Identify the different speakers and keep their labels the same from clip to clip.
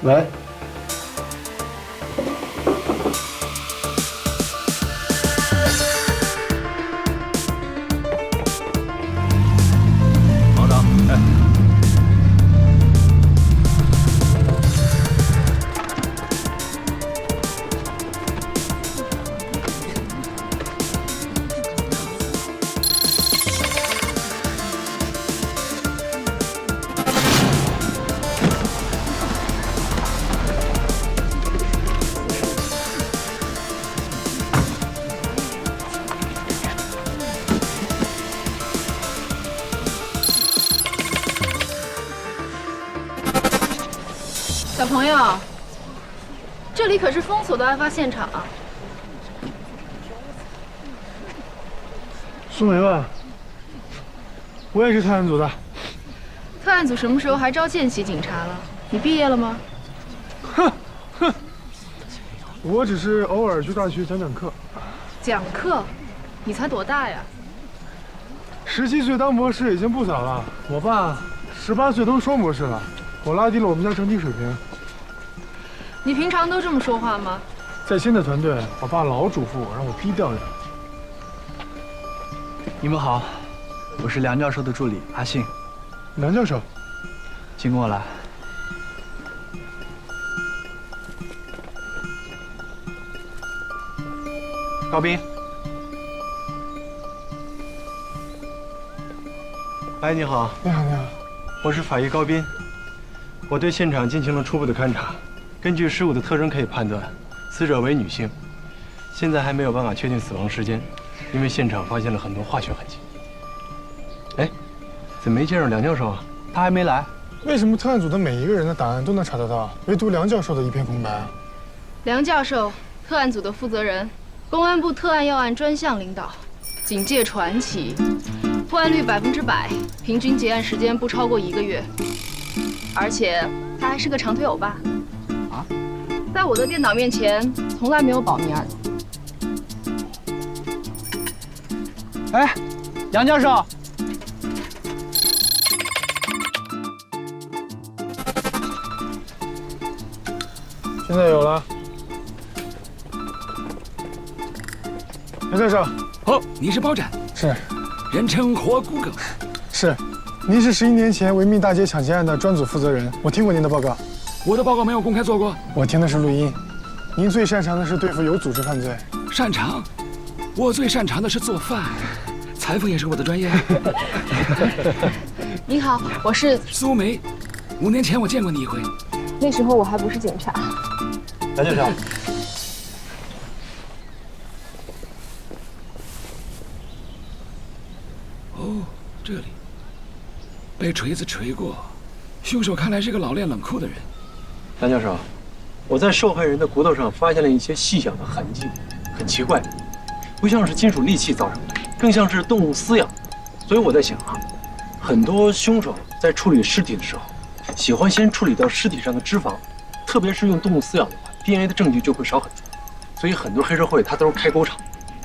Speaker 1: 来。
Speaker 2: 行长，哎。
Speaker 3: 小朋友，这里可是封锁的案发现场啊！
Speaker 1: 苏梅吧，我也是特案组的。
Speaker 3: 特案组什么时候还招见习警察了？你毕业了吗？
Speaker 1: 哼，我只是偶尔去大学讲讲课。
Speaker 3: 讲课？你才多大呀
Speaker 1: 17岁当博士已经不早了。我爸18岁都双博士了，我拉低了我们家整体水平。
Speaker 3: 你平常都这么说话吗？
Speaker 1: 在新的团队，我爸老嘱咐我让我低调点。
Speaker 2: 你们好，我是梁教授的助理阿信。
Speaker 1: 梁教授，
Speaker 2: 请跟我来。高斌。
Speaker 4: 哎，你好。
Speaker 1: 你好，你好。
Speaker 4: 我是法医高斌，我对现场进行了初步的勘查。 根据尸骨的特征可以判断，死者为女性。现在还没有办法确定死亡时间，因为现场发现了很多化学痕迹。哎，怎么没见着梁教授啊？他还没来。
Speaker 1: 为什么特案组的每一个人的档案都能查得到，唯独梁教授的一片空白啊？
Speaker 3: 梁教授，特案组的负责人，公安部特案要案专项领导，警界传奇，破案率100%，平均结案时间不超过1个月，而且他还是个长腿欧巴。 在我的电脑面前，从来没有保密二字。
Speaker 2: 哎，梁教授，
Speaker 1: 现在有了。梁教授，
Speaker 5: 哦，你是包斩，
Speaker 1: 是，
Speaker 5: 人称活骨梗。
Speaker 1: 是，您是11年前维密大街抢劫案的专组负责人，我听过您的报告。
Speaker 5: 我的报告没有公开做过，
Speaker 1: 我听的是录音。您最擅长的是对付有组织犯罪。
Speaker 5: 擅长？我最擅长的是做饭，裁缝也是我的专业。
Speaker 3: 你好，我是
Speaker 5: 苏梅。5年前我见过你一回，
Speaker 3: 那时候我还不是警察。
Speaker 4: 梁教授。
Speaker 5: 哦，这里被锤子锤过，凶手看来是个老练冷酷的人。
Speaker 4: 梁教授，我在受害人的骨头上发现了一些细小的痕迹，很奇怪，不像是金属利器造成的，更像是动物撕咬。所以我在想啊，很多凶手在处理尸体的时候，喜欢先处理掉尸体上的脂肪，特别是用动物撕咬的话 ，DNA 的证据就会少很多。所以很多黑社会它都是开沟厂。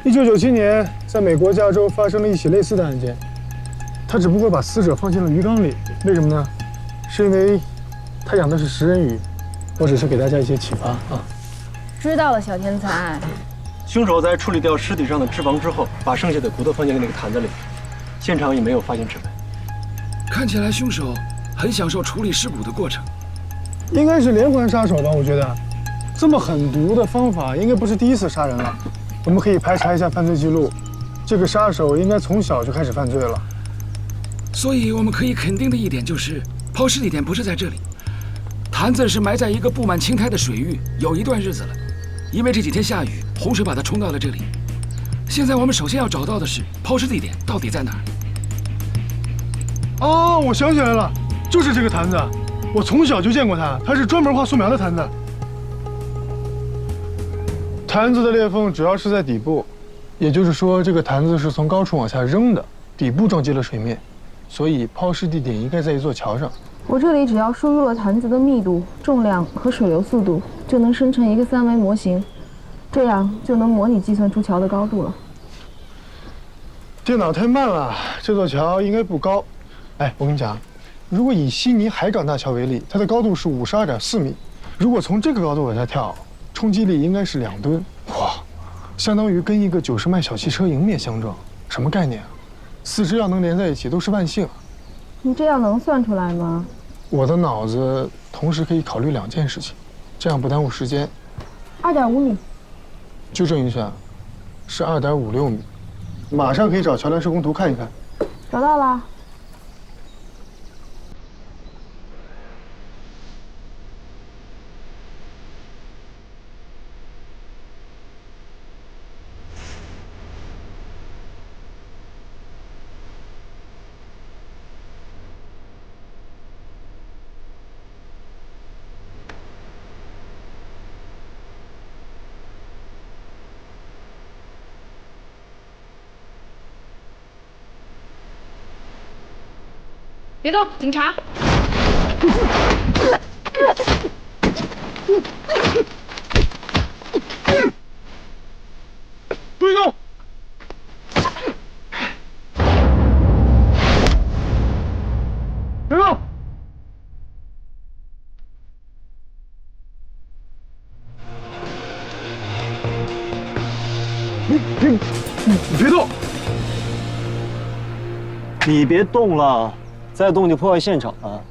Speaker 1: 1997年，在美国加州发生了一起类似的案件，他只不过把死者放进了鱼缸里，为什么呢？是因为他养的是食人鱼。 我只是给大家一些启发啊。
Speaker 3: 知道了，小天才。
Speaker 4: 凶手在处理掉尸体上的脂肪之后，把剩下的骨头放进了那个坛子里，现场也没有发现指纹。
Speaker 5: 看起来凶手很享受处理尸骨的过程。
Speaker 1: 应该是连环杀手吧？我觉得，这么狠毒的方法应该不是第一次杀人了。我们可以排查一下犯罪记录，这个杀手应该从小就开始犯罪了。
Speaker 5: 所以我们可以肯定的一点就是，抛尸地点不是在这里。 坛子是埋在一个布满青苔的水域，有一段日子了，因为这几天下雨，洪水把它冲到了这里。现在我们首先要找到的是抛尸地点到底在哪儿？
Speaker 1: 哦，我想起来了，就是这个坛子，我从小就见过它，它是专门画素描的坛子。坛子的裂缝主要是在底部，也就是说，这个坛子是从高处往下扔的，底部撞击了水面，所以抛尸地点应该在一座桥上。
Speaker 3: 我这里只要输入了坛子的密度、重量和水流速度，就能生成一个3维模型，这样就能模拟计算出桥的高度了。
Speaker 1: 电脑太慢了，这座桥应该不高。哎，我跟你讲，如果以悉尼海港大桥为例，它的高度是52.4米，如果从这个高度往下跳，冲击力应该是2吨，哇，相当于跟一个90迈小汽车迎面相撞，什么概念啊？4肢要能连在一起都是万幸。
Speaker 6: 你这样能算出来吗？
Speaker 1: 我的脑子同时可以考虑2件事情，这样不耽误时间。
Speaker 6: 2.5米，
Speaker 1: 纠正一下，是2.56米。马上可以找桥梁施工图看一看。
Speaker 6: 找到了。
Speaker 3: 别动，警察！
Speaker 1: 注意动！别动！你别动！
Speaker 7: 你别动了，再动就破坏现场了。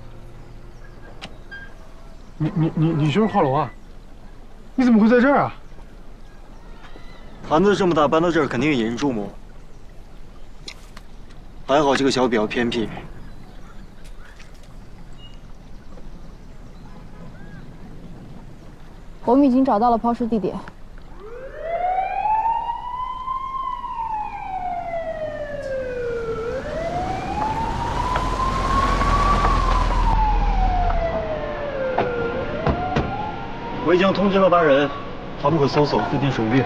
Speaker 1: 你就是华龙啊？你怎么会在这儿啊？
Speaker 7: 坛子这么大，搬到这儿肯定引人注目。还好这个小比较偏僻。
Speaker 6: 我们已经找到了抛尸地点。
Speaker 7: 我已经通知了班人，他们会搜索附近水域。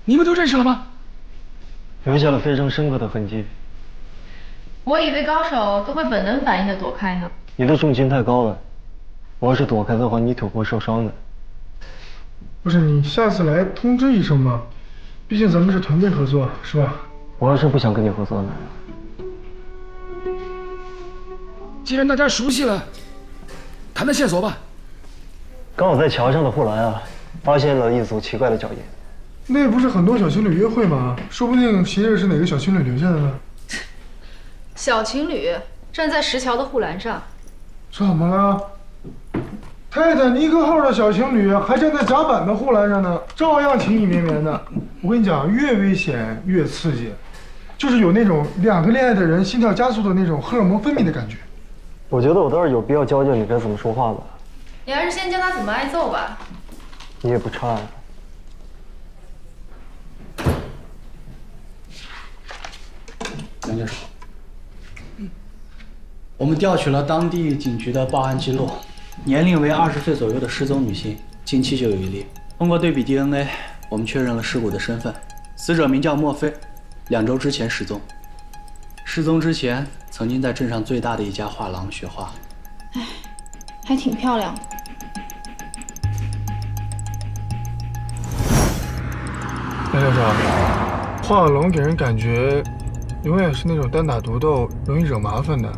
Speaker 5: 你们都认识了吗？
Speaker 7: 留下了非常深刻的痕迹。
Speaker 3: 我以为高手都会本能反应的躲开呢。
Speaker 7: 你的重心太高了，我要是躲开的话，你腿会受伤的。
Speaker 1: 不是你下次来通知一声嘛，毕竟咱们是团队合作，是吧？
Speaker 7: 我要是不想跟你合作呢。
Speaker 5: 既然大家熟悉了，谈谈线索吧。
Speaker 7: 刚好在桥上的护栏啊，发现了一组奇怪的脚印。
Speaker 1: 那不是很多小情侣约会吗？说不定鞋印是哪个小情侣留下的呢？
Speaker 3: 小情侣站在石桥的护栏上，
Speaker 1: 怎么了？泰坦尼克号的小情侣还站在甲板的护栏上呢，照样情意绵绵的。我跟你讲，越危险越刺激，就是有那种2个恋爱的人心跳加速的那种荷尔蒙分泌的感觉。
Speaker 7: 我觉得我倒是有必要教教你该怎么说话了。
Speaker 3: 你还是先教他怎么挨揍吧。
Speaker 7: 你也不差呀。
Speaker 8: 梁教授，我们调取了当地警局的报案记录，年龄为20岁左右的失踪女性，近期就有一例。通过对比 DNA， 我们确认了尸骨的身份，死者名叫莫非，2周之前失踪。失踪之前，曾经在镇上最大的一家画廊学画。
Speaker 3: 哎，还挺漂亮的。
Speaker 1: 梁教授，画龙给人感觉永远是那种单打独斗、容易惹麻烦的。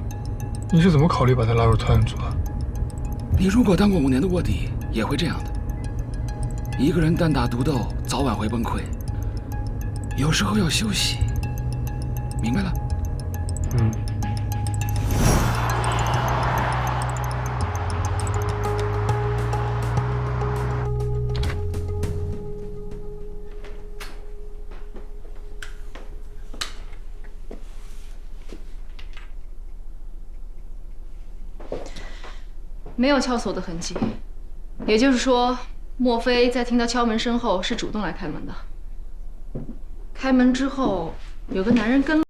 Speaker 1: 你是怎么考虑把他拉入特案组的？
Speaker 5: 你如果当过5年的卧底，也会这样的。一个人单打独斗，早晚会崩溃。有时候要休息，明白了？
Speaker 1: 嗯。
Speaker 3: 没有撬锁的痕迹，也就是说，莫非在听到敲门声后是主动来开门的。开门之后，有个男人跟。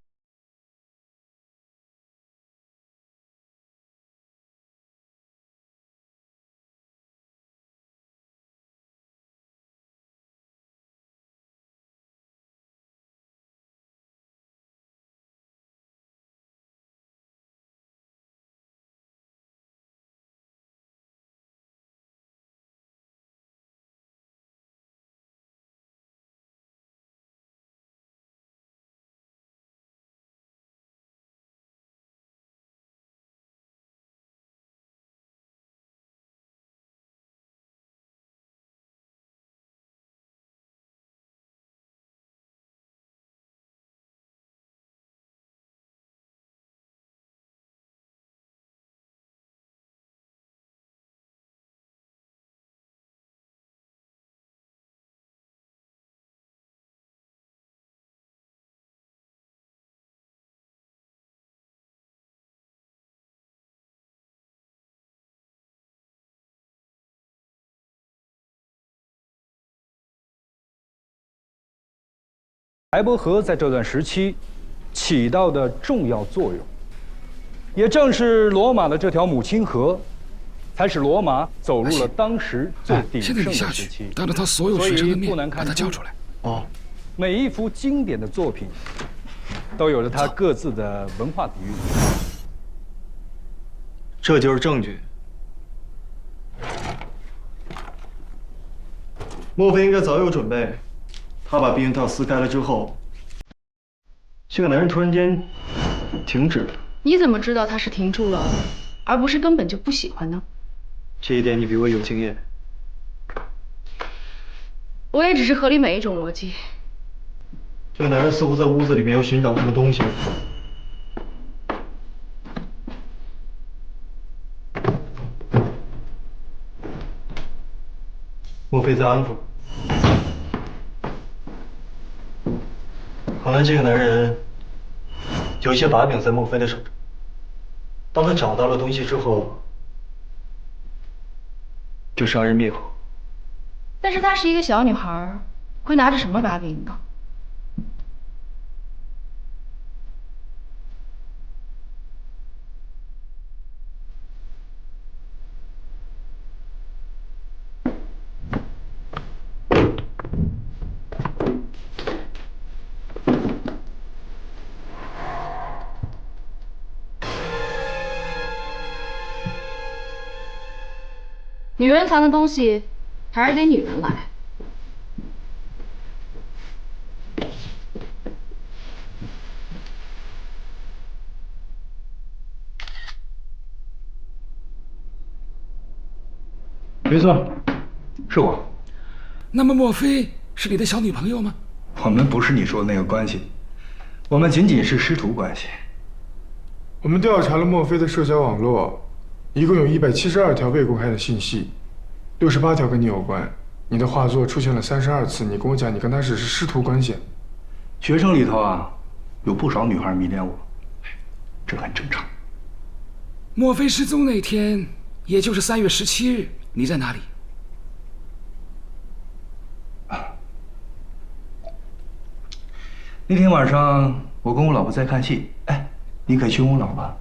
Speaker 9: 白伯河在这段时期起到的重要作用。也正是罗马的这条母亲河，才使罗马走入了当时最鼎盛的时期。
Speaker 5: 当着他所有学生的面把他叫出来。
Speaker 9: 哦，每一幅经典的作品都有着它各自的文化底蕴。
Speaker 7: 这就是证据。莫非应该早有准备？他把避孕套撕开了之后，这个男人突然间停止了。
Speaker 3: 你怎么知道他是停住了，而不是根本就不喜欢呢？
Speaker 7: 这一点你比我有经验。
Speaker 3: 我也只是合理每一种逻辑。
Speaker 7: 这个男人似乎在屋子里面要寻找什么东西。莫非在安抚？看来这个男人有一些把柄在莫非的手上。当他找到了东西之后，就杀人灭口。
Speaker 3: 但是她是一个小女孩，会拿着什么把柄呢？女人藏的东西，还是得女人来。
Speaker 2: 没错，是我。
Speaker 5: 那么莫非是你的小女朋友吗？
Speaker 2: 我们不是你说的那个关系，我们仅仅是师徒关系。
Speaker 1: 我们调查了莫非的社交网络，一共有172条未公开的信息，68条跟你有关。你的画作出现了32次，你跟我讲你跟他只是师徒关系。
Speaker 2: 学生里头啊，有不少女孩迷恋我，这很正常。
Speaker 5: 莫非失踪那天，也就是3月17日，你在哪里？
Speaker 2: 那天晚上我跟我老婆在看戏，哎，你可以去问我老婆。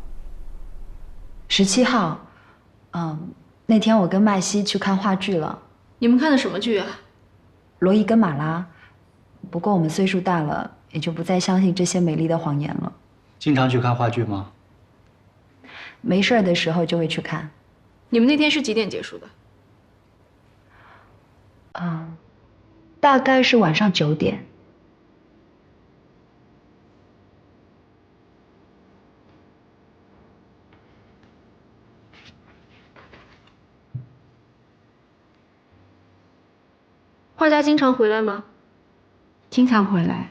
Speaker 10: 17号，那天我跟麦西去看话剧了。
Speaker 3: 你们看的什么剧啊？
Speaker 10: 罗伊跟马拉。不过我们岁数大了，也就不再相信这些美丽的谎言了。
Speaker 8: 经常去看话剧吗？
Speaker 10: 没事儿的时候就会去看。
Speaker 3: 你们那天是几点结束的？
Speaker 10: 大概是晚上9点。
Speaker 3: 画家经常回来吗？
Speaker 10: 经常回来。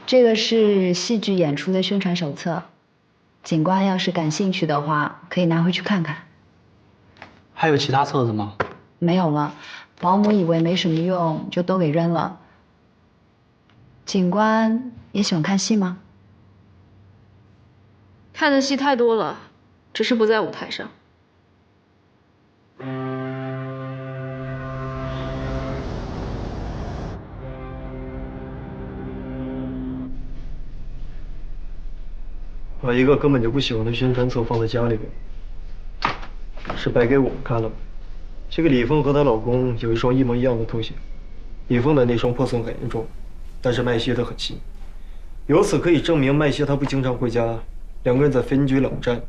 Speaker 10: 这个是戏剧演出的宣传手册，警官要是感兴趣的话，可以拿回去看看。
Speaker 8: 还有其他册子吗？
Speaker 10: 没有了，保姆以为没什么用，就都给扔了。警官也喜欢看戏吗？
Speaker 3: 看的戏太多了，只是不在舞台上。
Speaker 7: 把一个根本就不喜欢的宣传册放在家里面，是白给我们看了吗？这个李峰和她老公有一双一模一样的拖鞋，李峰的那双破损很严重，但是麦西的很新。由此可以证明麦西他不经常回家，两个人在分居冷战。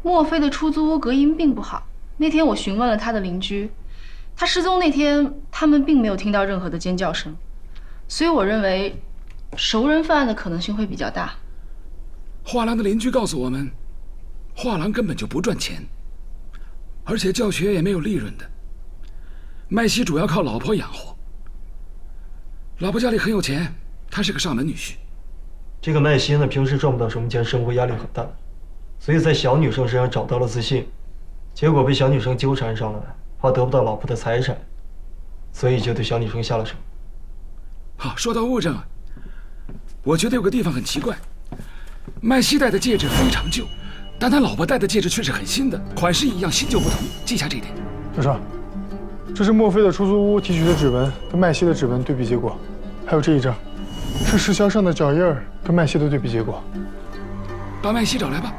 Speaker 3: 莫非的出租屋隔音并不好。那天我询问了他的邻居，他失踪那天他们并没有听到任何的尖叫声，所以我认为熟人犯案的可能性会比较大。
Speaker 5: 画廊的邻居告诉我们，画廊根本就不赚钱，而且教学也没有利润的。麦西主要靠老婆养活，老婆家里很有钱，他是个上门女婿。
Speaker 7: 这个麦西呢，平时赚不到什么钱，生活压力很大，所以在小女生身上找到了自信，结果被小女生纠缠上了，怕得不到老婆的财产，所以就对小女生下了手。
Speaker 5: 好，说到物证我觉得有个地方很奇怪。麦西戴的戒指非常旧，但他老婆戴的戒指却是很新的，款式一样，新旧不同，记下这一点。
Speaker 1: 教授，这是墨菲的出租屋提取的指纹跟麦西的指纹对比结果，还有这一张，是石桥上的脚印儿跟麦西的对比结果。
Speaker 5: 把麦西找来吧，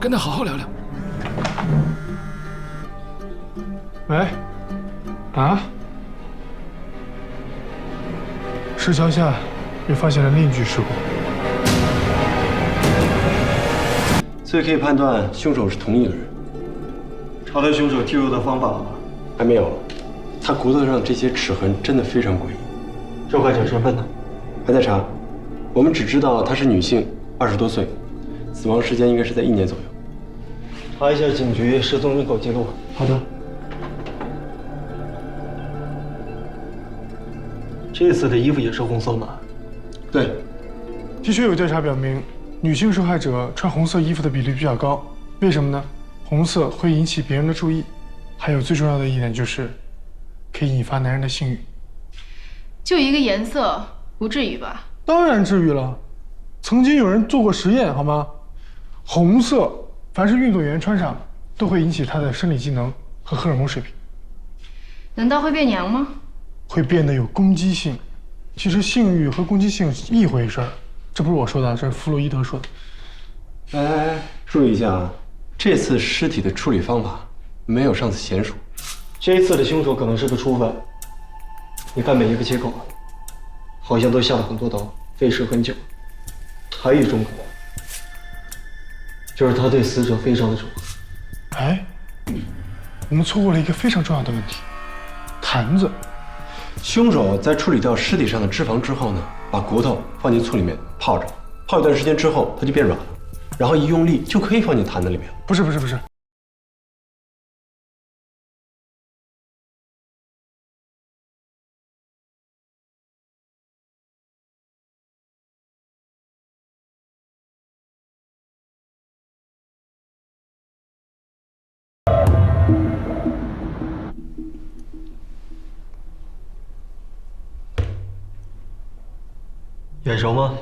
Speaker 5: 跟他好好聊聊。
Speaker 1: 喂，啊？石桥下又发现了另一具尸骨。
Speaker 7: 所以可以判断凶手是同一个人。查到凶手进入的方法了吗？还没有。他骨头上这些齿痕真的非常诡异。受害者身份呢？还在查。我们只知道她是女性，20多岁，死亡时间应该是在1年左右。查一下警局失踪人口记录。好的。这次的衣服也是红色吗？对。
Speaker 1: 的确有调查表明，女性受害者穿红色衣服的比例比较高。为什么呢？红色会引起别人的注意，还有最重要的一点就是，可以引发男人的性欲。
Speaker 3: 就一个颜色，不至于吧？
Speaker 1: 当然至于了，曾经有人做过实验，好吗？红色，凡是运动员穿上，都会引起他的生理机能和荷尔蒙水平。
Speaker 3: 难道会变娘吗？
Speaker 1: 会变得有攻击性。其实性欲和攻击性是一回事儿，这不是我说的，这是弗洛伊德说的。
Speaker 7: 哎，注意一下啊，这次尸体的处理方法没有上次娴熟。这一次的凶手可能是个初犯。你看每一个切口，好像都下了很多刀，费时很久。还有一种可能，就是他对死者非常的宠爱。
Speaker 1: 哎，我们错过了一个非常重要的问题，坛子。
Speaker 7: 凶手在处理掉尸体上的脂肪之后呢，把骨头放进醋里面泡着，泡一段时间之后它就变软了，然后一用力就可以放进坛子里面。
Speaker 1: 不是，
Speaker 7: 眼熟吗？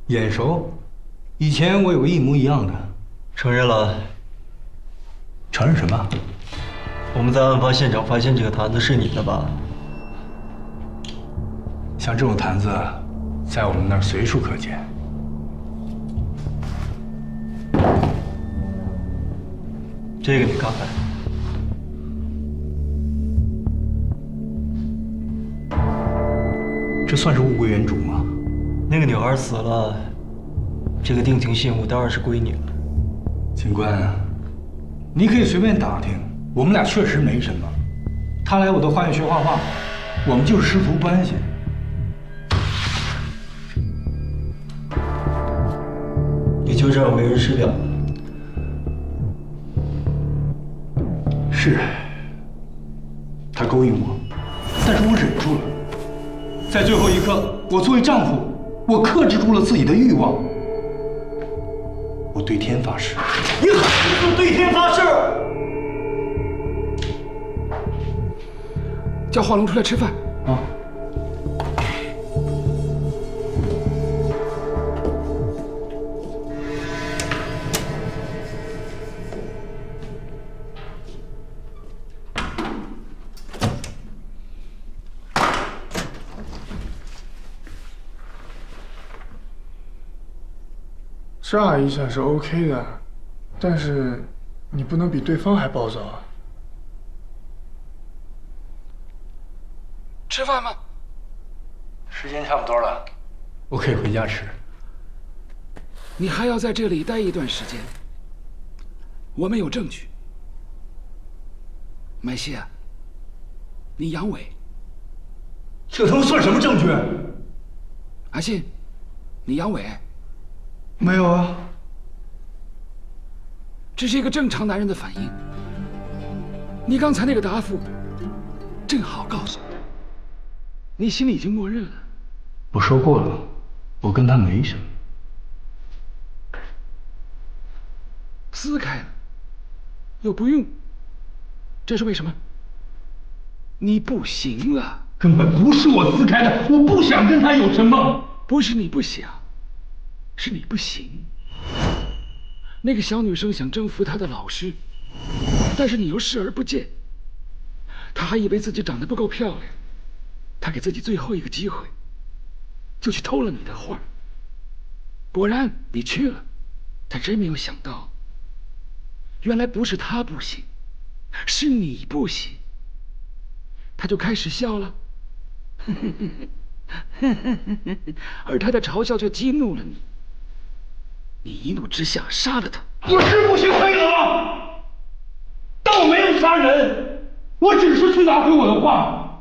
Speaker 9: 眼熟，以前我有个一模一样的。
Speaker 7: 承认了。
Speaker 9: 承认什么？
Speaker 7: 我们在案发现场发现这个坛子是你的吧？
Speaker 9: 像这种坛子，在我们那儿随处可见。
Speaker 7: 这个你看看。
Speaker 9: 这算是物归原主吗？
Speaker 7: 那个女孩死了，这个定情信物当然是归你了。
Speaker 9: 警官，你可以随便打听，我们俩确实没什么。他来我的花园学画画，我们就是师徒关系。
Speaker 7: 你就这样为人师表？
Speaker 9: 是，他勾引我，但是我忍住了。在最后一刻，我作为丈夫，我克制住了自己的欲望。我对天发誓。
Speaker 7: 你还是对天发誓？
Speaker 5: 叫华龙出来吃饭
Speaker 9: 啊！
Speaker 1: 炸一下是 OK 的，但是你不能比对方还暴躁啊！
Speaker 5: 吃饭吗？
Speaker 9: 时间差不多了，我可以回家吃。
Speaker 5: 你还要在这里待一段时间。我们有证据。麦西啊，你阳痿。
Speaker 9: 这他妈算什么证据？
Speaker 5: 阿信，你阳痿。
Speaker 9: 没有啊，
Speaker 5: 这是一个正常男人的反应。你刚才那个答复，正好告诉我，你心里已经默认了。
Speaker 9: 我说过了，我跟他没什么。
Speaker 5: 撕开了，又不用，这是为什么？你不行了。
Speaker 9: 根本不是我撕开的，我不想跟他有什么。
Speaker 5: 不是你不想。是你不行，那个小女生想征服她的老师，但是你又视而不见。她还以为自己长得不够漂亮，她给自己最后一个机会，就去偷了你的画。果然你去了，她真没有想到，原来不是她不行，是你不行。她就开始笑了，而她的嘲笑却激怒了你。你一怒之下杀了他。
Speaker 9: 我是不行黑了，但我没有杀人，我只是去拿回我的画。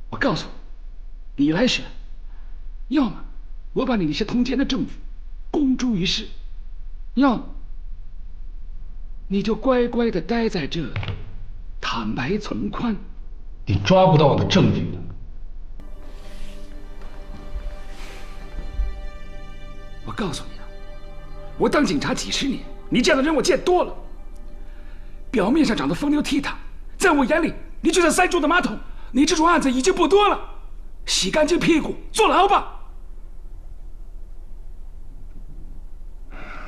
Speaker 5: 我告诉你，你来选，要么我把你那些通奸的证据公诸于世，要么你就乖乖的待在这里，坦白从宽。
Speaker 9: 你抓不到我的证据的。
Speaker 5: 我告诉你啊，我当警察几10年，你这样的人我见多了。表面上长得风流倜傥，在我眼里，你就像塞住的马桶。你这种案子已经不多了，洗干净屁股坐牢吧。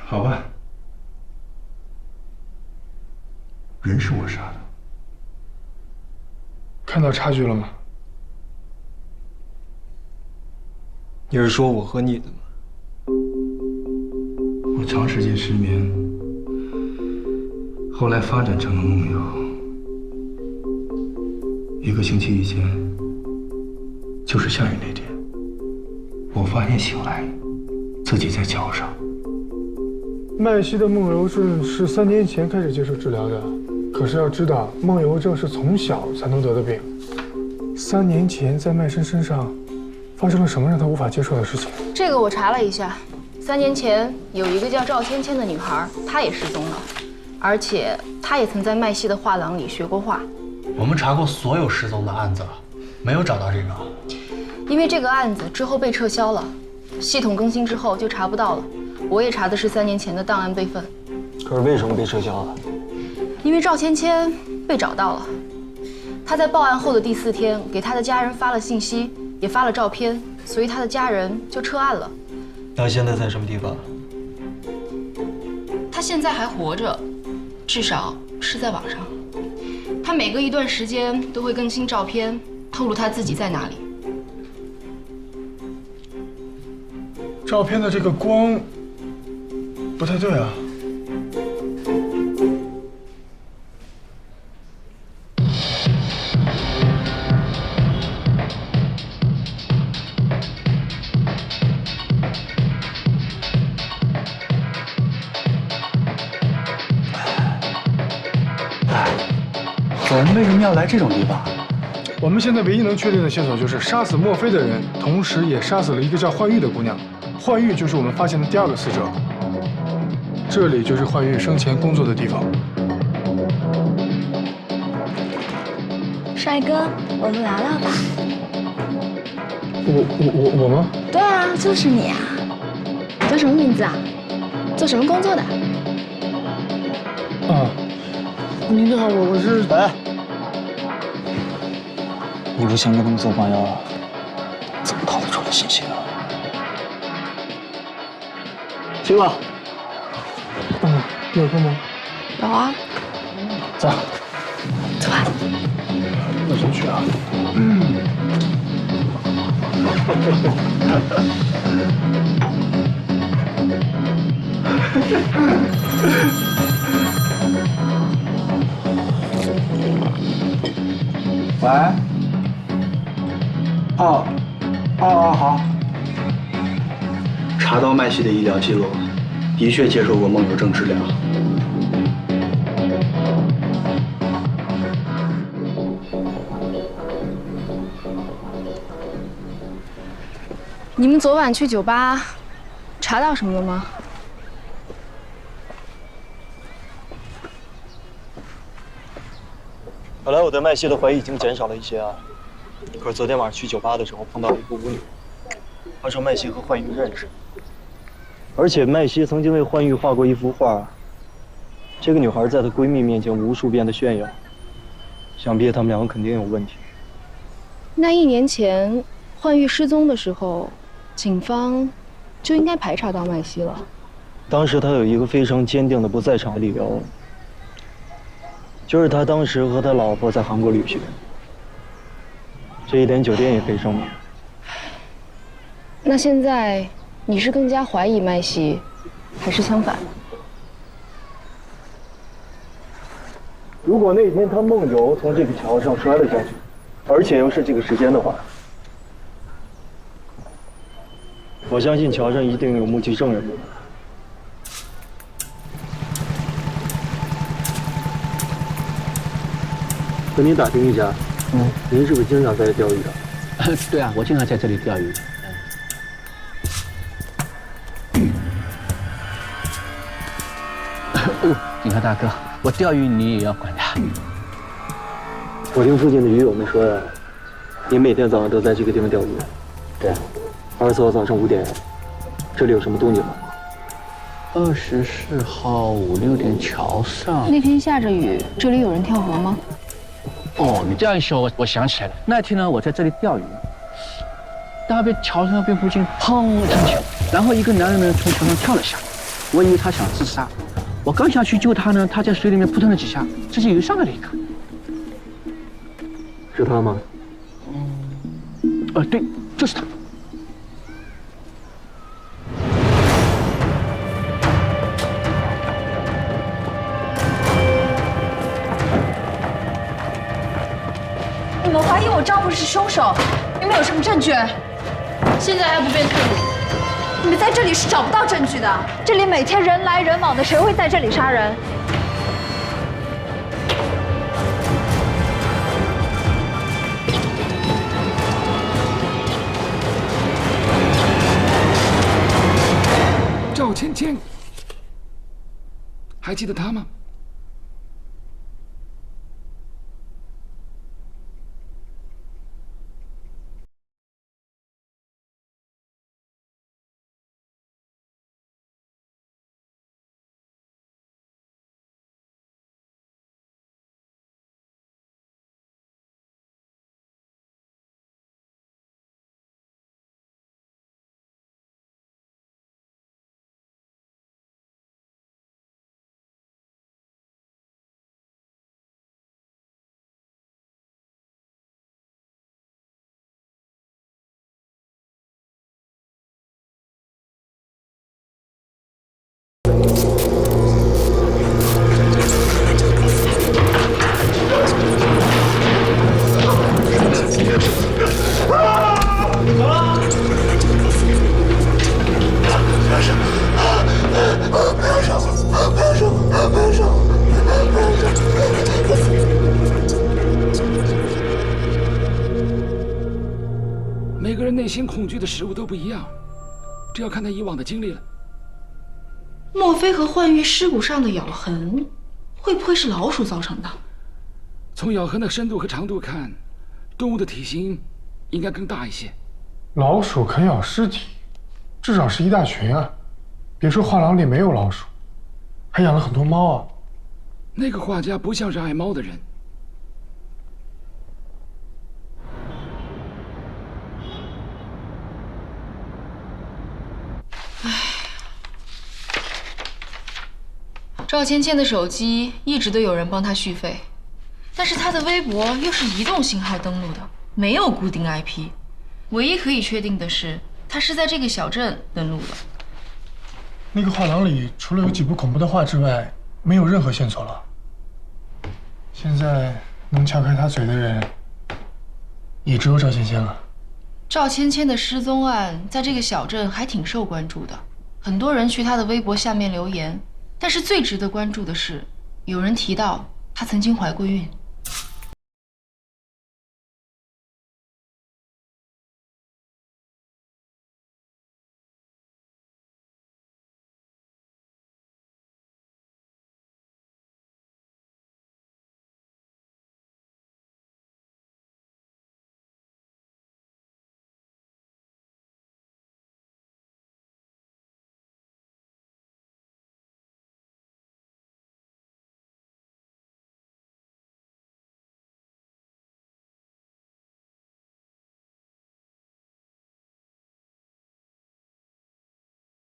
Speaker 2: 好吧，人是我杀的。
Speaker 1: 看到差距了吗？
Speaker 7: 你是说我和你的吗？
Speaker 2: 我长时间失眠，后来发展成了梦游。1个星期以前，就是下雨那天，我发现醒来，自己在桥上。
Speaker 1: 麦西的梦游症是3年前开始接受治疗的，可是要知道，梦游症是从小才能得的病。3年前在麦生身上发生了什么让他无法接受的事情？
Speaker 3: 这个我查了一下，3年前有一个叫赵芊芊的女孩，她也失踪了，而且她也曾在麦西的画廊里学过画。
Speaker 8: 我们查过所有失踪的案子，没有找到这个。
Speaker 3: 因为这个案子之后被撤销了，系统更新之后就查不到了。我也查的是3年前的档案备份。
Speaker 7: 可是为什么被撤销了？
Speaker 3: 因为赵芊芊被找到了，她在报案后的第4天给她的家人发了信息，也发了照片，所以她的家人就撤案了。
Speaker 7: 他现在在什么地方？
Speaker 3: 她现在还活着，至少是在网上。她每隔一段时间都会更新照片，透露她自己在哪里。
Speaker 1: 照片的这个光不太对啊。
Speaker 8: 我们为什么要来这种地方？
Speaker 1: 我们现在唯一能确定的线索就是杀死墨菲的人，同时也杀死了一个叫幻玉的姑娘。幻玉就是我们发现的第2个死者。这里就是幻玉生前工作的地方。
Speaker 11: 帅哥，我们聊聊吧。
Speaker 1: 我吗？
Speaker 11: 对啊，就是你啊。叫什么名字啊？做什么工作的？
Speaker 1: 啊，您好，我是。
Speaker 12: 哎，你不想跟他们做朋友了？怎么逃得出来信息啊？行了。
Speaker 1: 有空吗？
Speaker 11: 有啊。
Speaker 1: 走。
Speaker 11: 走吧。
Speaker 1: 我先去啊。
Speaker 12: 喂。好。
Speaker 8: 查到麦西的医疗记录，的确接受过梦游症治疗。
Speaker 3: 你们昨晚去酒吧，查到什么了吗？
Speaker 7: 本来我对麦西的怀疑已经减少了一些啊，可是昨天晚上去酒吧的时候碰到了一个舞女，她说麦西和幻玉认识，而且麦西曾经为幻玉画过一幅画，这个女孩在她闺蜜面前无数遍的炫耀，想必他们两个肯定有问题。
Speaker 3: 那1年前幻玉失踪的时候，警方就应该排查到麦西了。
Speaker 7: 当时他有一个非常坚定的不在场的理由，就是他当时和他老婆在韩国旅行，这一点酒店也可以证明。
Speaker 3: 那现在你是更加怀疑麦西，还是相反？
Speaker 7: 如果那天他梦游从这个桥上摔了下去，而且又是这个时间的话，我相信桥上一定有目击证人。跟您打听一下，您是不是经常在这钓鱼啊？
Speaker 13: 对啊，我经常在这里钓鱼。哦，警察大哥，我钓鱼你也要管的。
Speaker 7: 我听附近的渔友们说呀，您每天早上都在这个地方钓鱼。
Speaker 13: 对啊。
Speaker 7: 24号早上5点，这里有什么动静吗
Speaker 13: ？24号5、6点桥上。
Speaker 3: 那天下着雨，这里有人跳河吗？
Speaker 13: 哦，你这样一说，我想起来了。那天呢，我在这里钓鱼，大边桥上那边附近砰一声响，然后一个男人呢从桥上跳了下来，我以为他想自杀，我刚想去救他呢，他在水里面扑腾了几下，直接又上来了一个。
Speaker 7: 是他吗？
Speaker 13: 对，就是他。
Speaker 11: 你们怀疑我丈夫是凶手，你们有什么证据？
Speaker 3: 现在还不便透露。
Speaker 11: 你们在这里是找不到证据的，这里每天人来人往的，谁会在这里杀人？
Speaker 5: 赵芊芊，还记得他吗？每个人内心恐惧的食物都不一样，这要看他以往的经历了。
Speaker 3: 莫非和幻玉尸骨上的咬痕，会不会是老鼠造成的？
Speaker 5: 从咬痕的深度和长度看，动物的体型应该更大一些。
Speaker 1: 老鼠啃咬尸体，至少是一大群啊！别说画廊里没有老鼠，还养了很多猫啊。
Speaker 5: 那个画家不像是爱猫的人。
Speaker 3: 赵芊芊的手机一直都有人帮她续费，但是她的微博又是移动信号登录的，没有固定 IP。唯一可以确定的是，她是在这个小镇登录的。
Speaker 1: 那个画廊里除了有几部恐怖的画之外，没有任何线索了。现在能撬开她嘴的人，也只有赵芊芊了。
Speaker 3: 赵芊芊的失踪案在这个小镇还挺受关注的，很多人去她的微博下面留言。但是最值得关注的是，有人提到她曾经怀过孕。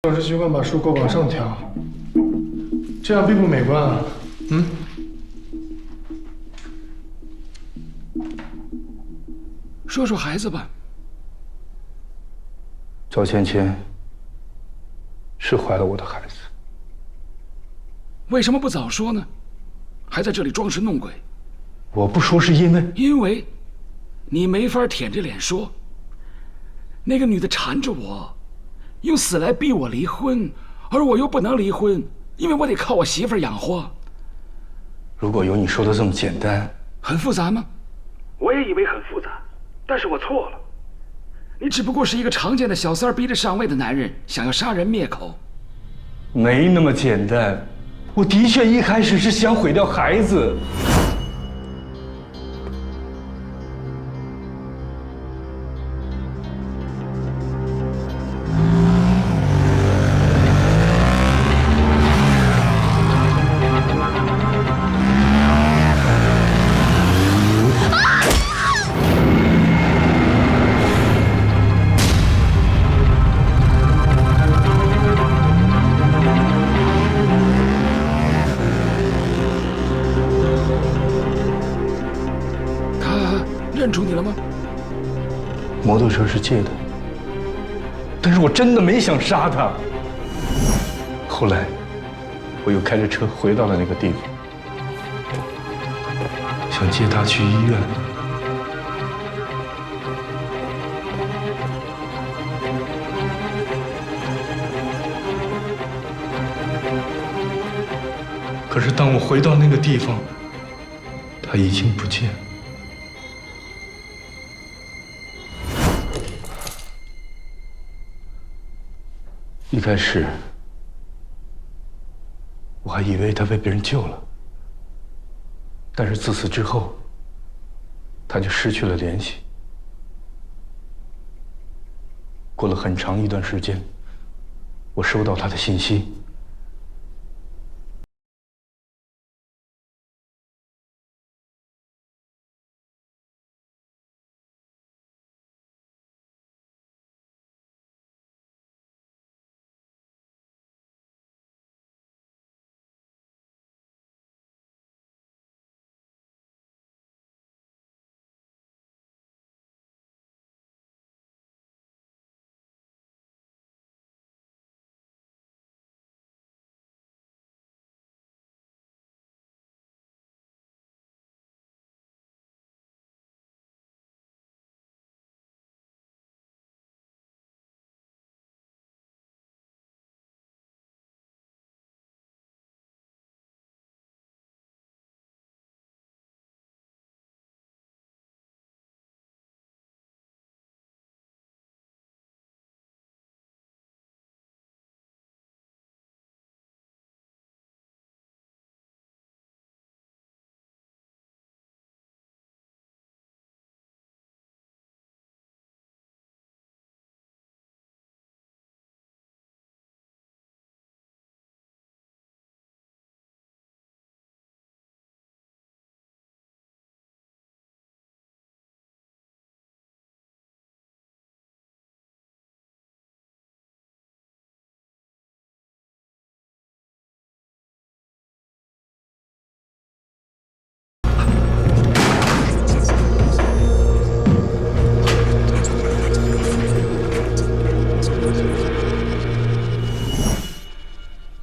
Speaker 1: 总是习惯把书钩往上挑，这样并不美观啊。
Speaker 5: 说说孩子吧。
Speaker 2: 赵芊芊是怀了我的孩子。
Speaker 5: 为什么不早说呢？还在这里装神弄鬼。
Speaker 2: 我不说是因
Speaker 5: 为你没法舔着脸说。那个女的缠着我，用死来逼我离婚，而我又不能离婚，因为我得靠我媳妇儿养活。
Speaker 2: 如果有你说的这么简单，
Speaker 5: 很复杂吗？我也以为很复杂，但是我错了。你只不过是一个常见的小三儿逼着上位的男人，想要杀人灭口。
Speaker 2: 没那么简单。我的确一开始是想毁掉孩子。
Speaker 5: 认出你了吗？
Speaker 2: 摩托车是借的，但是我真的没想杀他。后来，我又开着车回到了那个地方，想接他去医院。可是当我回到那个地方，他已经不见了。一开始，我还以为他被别人救了，但是自此之后，他就失去了联系。过了很长一段时间，我收到他的信息。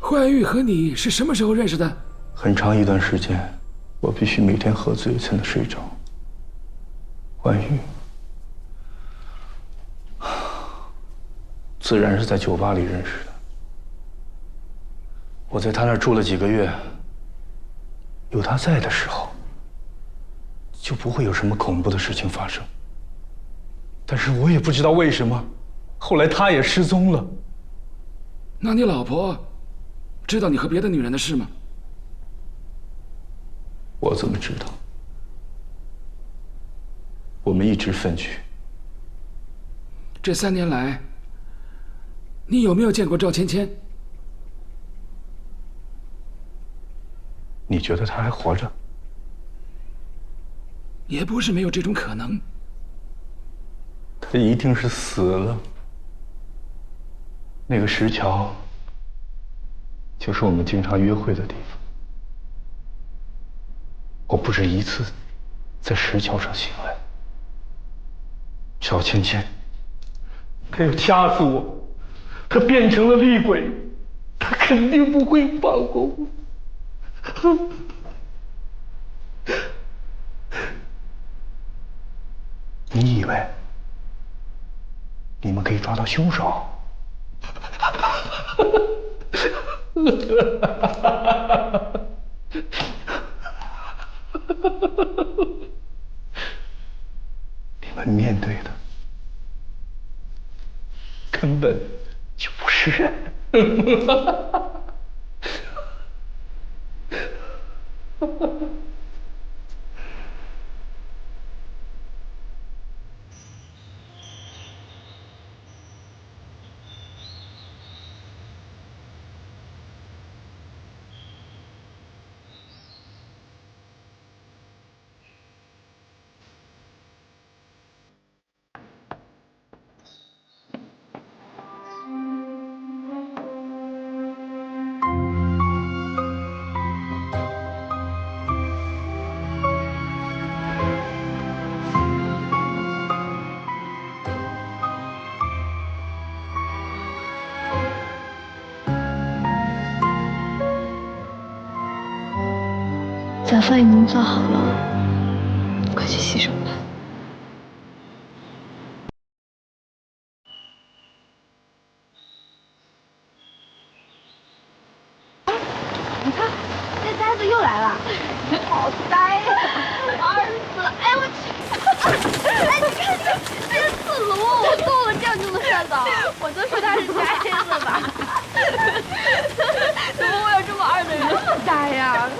Speaker 5: 冠玉和你是什么时候认识的？
Speaker 2: 很长一段时间，我必须每天喝醉才能睡着。冠玉，自然是在酒吧里认识的。我在他那儿住了几个月，有他在的时候，就不会有什么恐怖的事情发生。但是我也不知道为什么，后来他也失踪了。
Speaker 5: 那你老婆知道你和别的女人的事吗？
Speaker 2: 我怎么知道？我们一直分居。
Speaker 5: 这3年来，你有没有见过赵芊芊？
Speaker 2: 你觉得她还活着？
Speaker 5: 也不是没有这种可能。
Speaker 2: 她一定是死了。那个石桥，就是我们经常约会的地方。我不止一次在石桥上醒来。赵芊芊，她要掐死我，她变成了厉鬼，她肯定不会放过我。你以为你们可以抓到凶手？你们面对的根本就不是人。
Speaker 11: 早饭已经做好了，快去洗手吧。你看，那呆子又来了，好呆呀！二死了！哎我去！哎，你看这是刺芦，我够了，这样就能涮到。我就说他是呆子吧。怎么会有这么二的人？这么呆呀！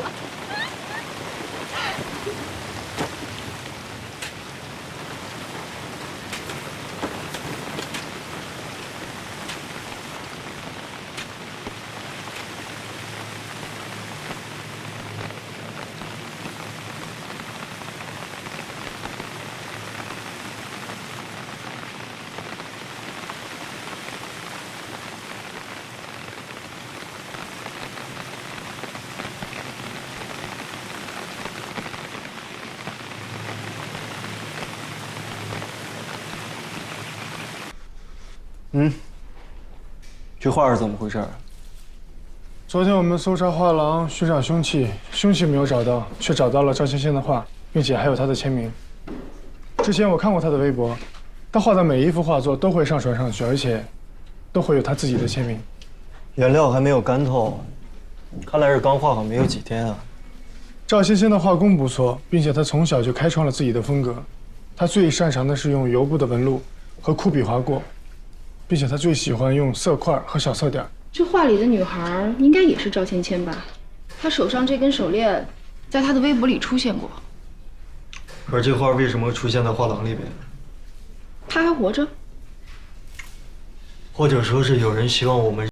Speaker 7: 这画是怎么回事？
Speaker 1: 昨天我们搜查画廊寻找凶器，凶器没有找到，却找到了赵芊芊的画，并且还有她的签名。之前我看过她的微博，她画的每一幅画作都会上传上去，而且都会有她自己的签名。
Speaker 7: 颜料还没有干透，看来是刚画好没有几天啊。
Speaker 1: 赵芊芊的画工不错，并且她从小就开创了自己的风格。她最擅长的是用油布的纹路和酷笔划过，并且她最喜欢用色块和小色点。
Speaker 3: 这画里的女孩应该也是赵芊芊吧？她手上这根手链，在她的微博里出现过。
Speaker 7: 可这画为什么会出现在画廊里边？
Speaker 3: 她还活着？
Speaker 7: 或者说是有人希望我们。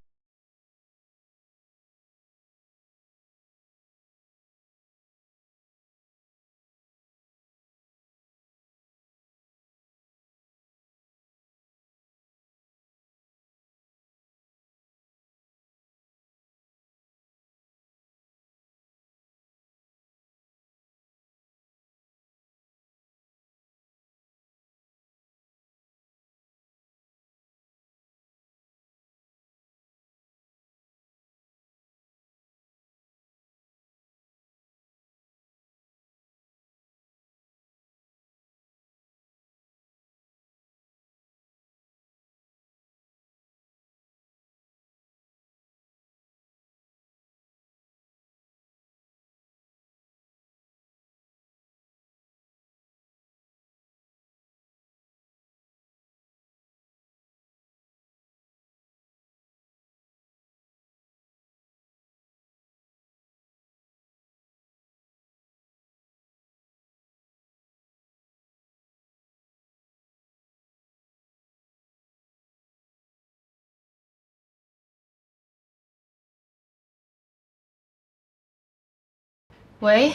Speaker 3: 喂，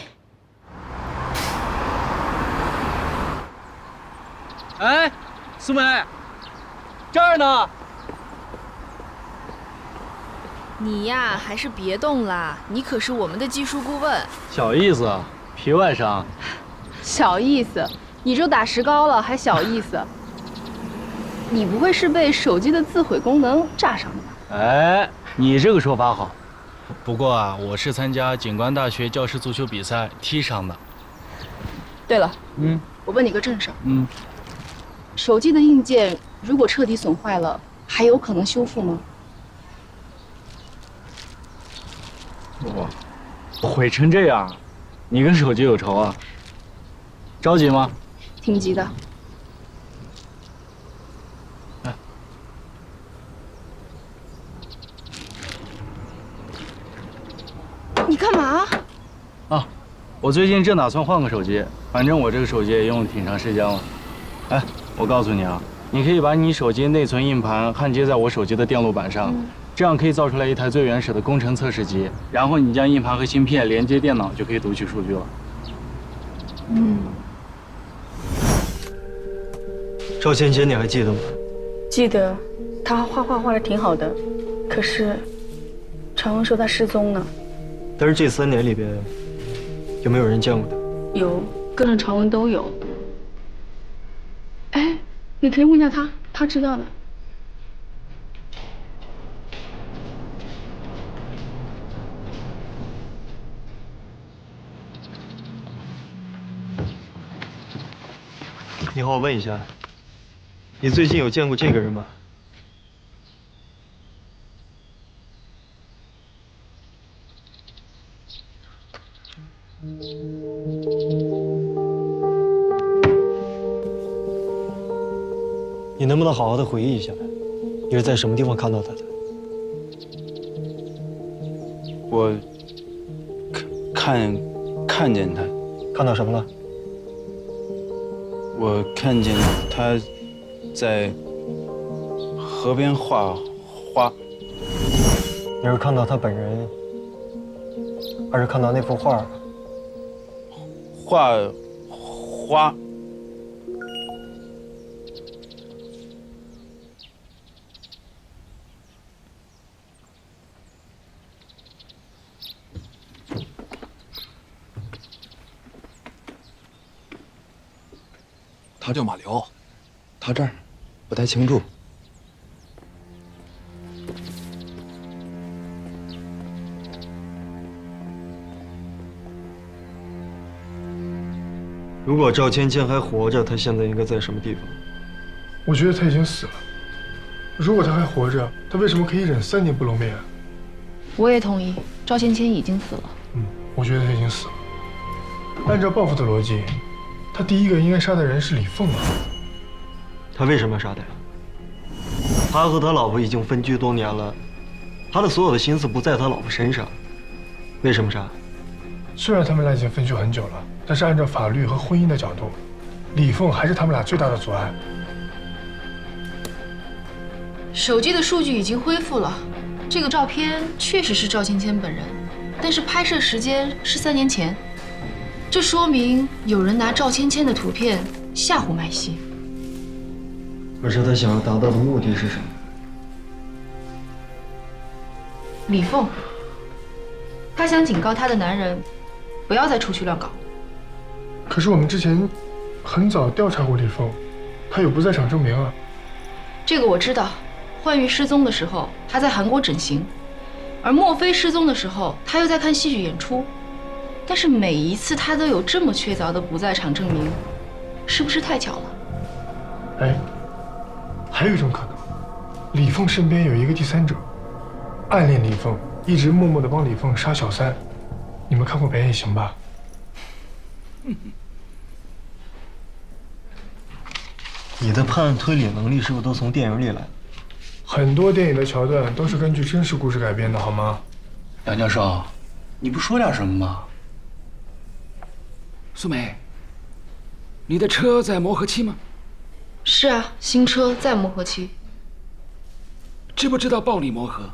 Speaker 13: 哎，苏梅，这儿呢。
Speaker 3: 你呀，还是别动啦，你可是我们的技术顾问。
Speaker 8: 小意思，皮外伤。
Speaker 3: 小意思，你就打石膏了，还小意思？你不会是被手机的自毁功能炸伤的吧？
Speaker 8: 哎，你这个说法好。不过啊，我是参加警官大学教师足球比赛踢伤的。
Speaker 3: 对了，我问你个正事儿。手机的硬件如果彻底损坏了，还有可能修复吗？
Speaker 8: 毁成这样，你跟手机有仇啊？着急吗？
Speaker 3: 挺急的。你干嘛？
Speaker 8: 啊，我最近正打算换个手机，反正我这个手机也用了挺长时间了。哎，我告诉你啊，你可以把你手机内存硬盘焊接在我手机的电路板上，这样可以造出来一台最原始的工程测试机。然后你将硬盘和芯片连接电脑，就可以读取数据了。
Speaker 7: 赵芊芊，你还记得吗？
Speaker 14: 记得，她画的挺好的，可是传闻说她失踪呢。
Speaker 7: 但是这3年里边，有没有人见过她？
Speaker 14: 有，各种传闻都有。哎，你可以问一下她，她知道的。
Speaker 7: 你好，我问一下，你最近有见过这个人吗？你能不能好好的回忆一下，你是在什么地方看到他的？
Speaker 8: 我看见他。
Speaker 7: 看到什么了？
Speaker 8: 我看见他在河边画花。
Speaker 7: 你是看到他本人，还是看到那幅画？
Speaker 8: 画花。
Speaker 15: 他叫马辽，他这儿不太清楚。
Speaker 7: 如果赵芊芊还活着，她现在应该在什么地方？
Speaker 1: 我觉得他已经死了。如果他还活着，他为什么可以忍3年不露面？
Speaker 3: 我也同意，赵芊芊已经死了。
Speaker 1: 我觉得他已经死了。按照报复的逻辑，他第一个应该杀的人是李凤啊。
Speaker 7: 他为什么要杀他呀？他和他老婆已经分居多年了，他的所有的心思不在他老婆身上，为什么杀？
Speaker 1: 虽然他们俩已经分居很久了，但是按照法律和婚姻的角度，李凤还是他们俩最大的阻碍。
Speaker 3: 手机的数据已经恢复了，这个照片确实是赵芊芊本人，但是拍摄时间是3年前，这说明有人拿赵芊芊的图片吓唬麦西。
Speaker 7: 可是他想要达到的目的是什么？
Speaker 3: 李凤，她想警告她的男人，不要再出去乱搞。
Speaker 1: 可是我们之前很早调查过李凤，她有不在场证明啊。
Speaker 3: 这个我知道，焕玉失踪的时候，她在韩国整形，而莫非失踪的时候，她又在看戏剧演出。但是每一次她都有这么确凿的不在场证明，是不是太巧了？
Speaker 1: 哎，还有一种可能，李凤身边有一个第三者，暗恋李凤，一直默默地帮李凤杀小三。你们看过《白夜行》吧？
Speaker 7: 你的判案推理能力是不是都从电影里来的？
Speaker 1: 很多电影的桥段都是根据真实故事改编的，好吗？
Speaker 8: 杨教授，你不说点什么吗？
Speaker 5: 苏梅，你的车在磨合期吗？
Speaker 3: 是啊，新车在磨合期。
Speaker 5: 知不知道暴力磨合，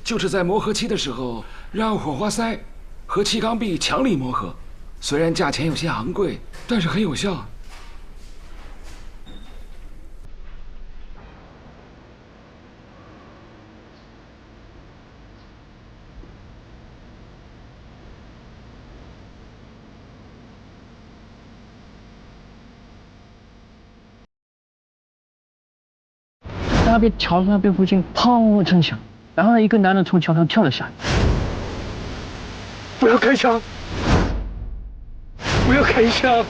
Speaker 5: 就是在磨合期的时候让火花塞和气缸壁强力磨合，虽然价钱有些昂贵，但是很有效。
Speaker 13: 那边桥上那边附近砰一声响，然后呢，一个男人从桥上跳了下来。
Speaker 1: 不要开枪！不要开枪！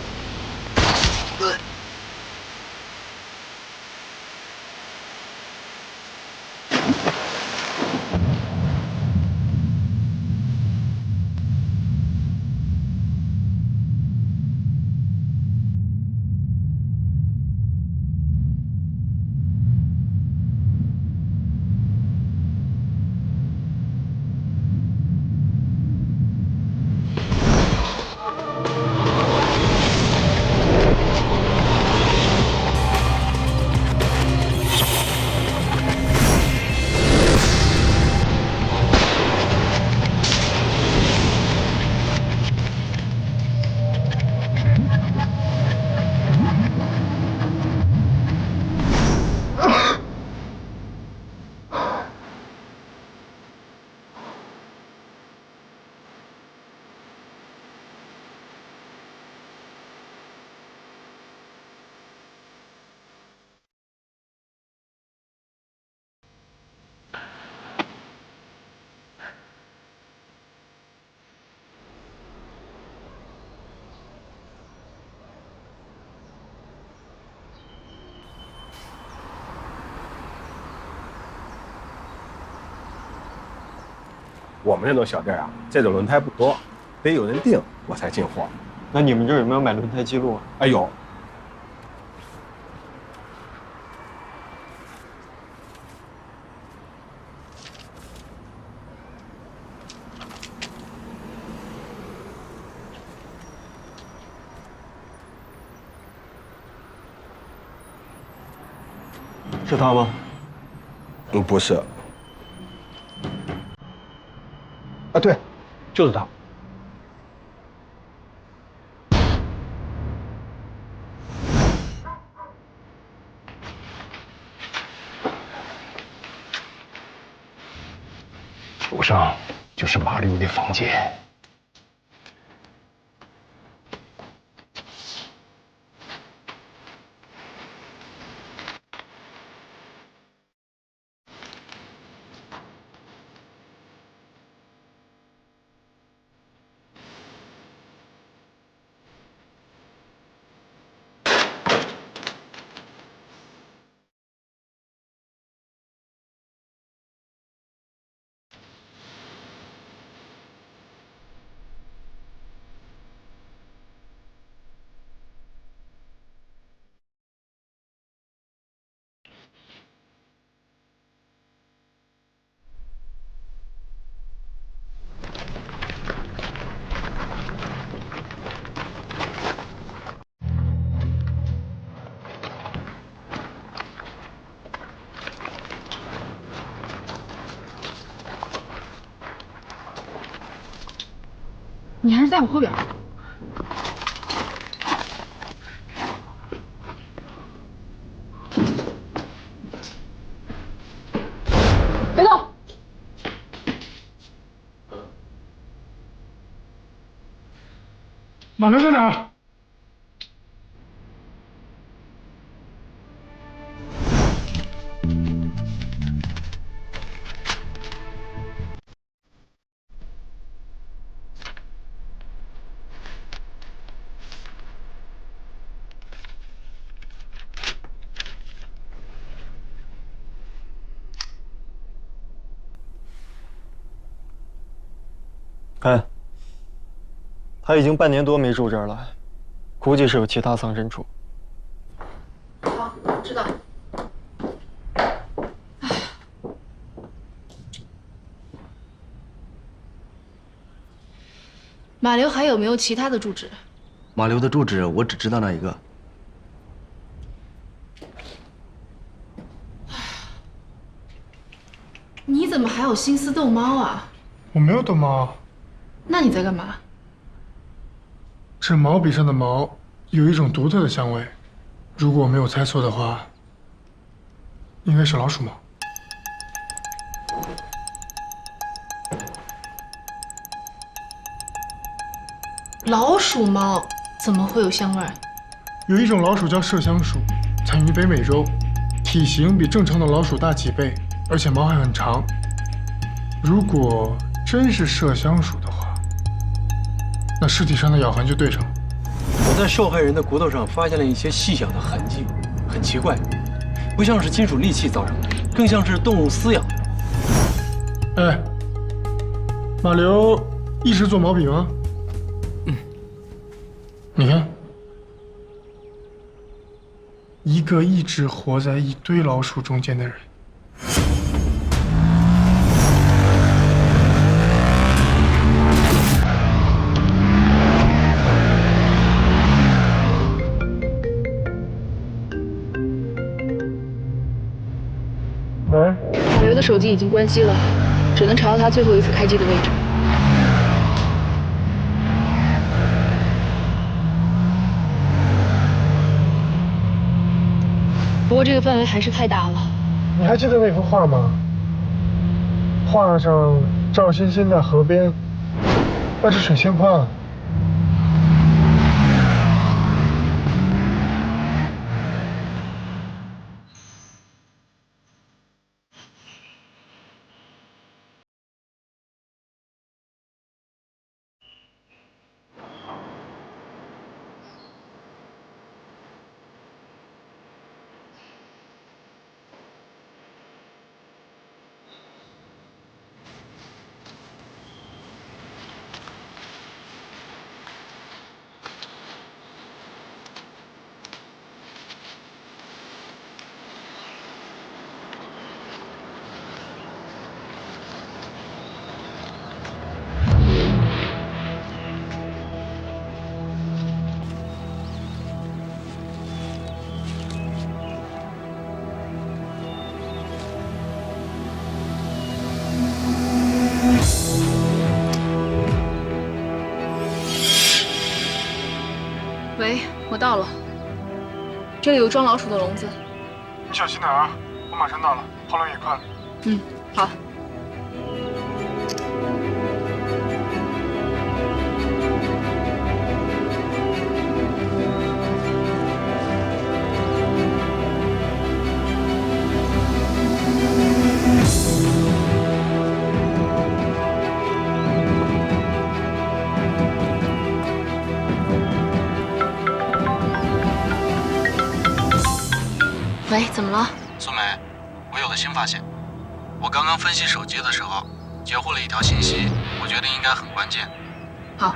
Speaker 16: 我们这种小店啊，这种轮胎不多，得有人订我才进货。
Speaker 7: 那你们这儿有没有买轮胎记录啊？
Speaker 16: 哎有。
Speaker 7: 是他吗？
Speaker 16: 不是。
Speaker 2: 啊，对，就是他。楼上就是马六的房间。
Speaker 3: 你还是在我后边。别动！
Speaker 1: 马六在哪儿？
Speaker 7: 看，他已经半年多没住这儿了，估计是有其他藏身处。
Speaker 3: 好，知道。马流还有没有其他的住址？
Speaker 15: 马流的住址我只知道那一个。
Speaker 3: 你怎么还有心思逗猫啊？
Speaker 1: 我没有逗猫。
Speaker 3: 那你在干嘛？
Speaker 1: 这毛笔上的毛有一种独特的香味，如果我没有猜错的话，应该是老鼠毛。
Speaker 3: 老鼠毛怎么会有香味？
Speaker 1: 有一种老鼠叫麝香鼠，产于北美洲，体型比正常的老鼠大几倍，而且毛还很长。如果真是麝香鼠的话，那尸体上的咬痕就对上了。
Speaker 4: 我在受害人的骨头上发现了一些细小的痕迹，很奇怪，不像是金属利器造成的，更像是动物撕咬的。
Speaker 1: 哎，马流一直做毛笔吗？你看，一个一直活在一堆老鼠中间的人。喂，
Speaker 3: 马流的手机已经关机了，只能查到他最后一次开机的位置。不过这个范围还是太大了。
Speaker 1: 你还记得那幅画吗？画上赵欣欣在河边，那是水仙花。
Speaker 3: 喂，我到了，这里有装老鼠的笼子。
Speaker 1: 你小心点啊！我马上到了，跑冷也快了。
Speaker 3: 嗯，好。喂，怎么了？
Speaker 15: 苏梅，我有个新发现。我刚刚分析手机的时候，截获了一条信息，我觉得应该很关键。
Speaker 3: 好。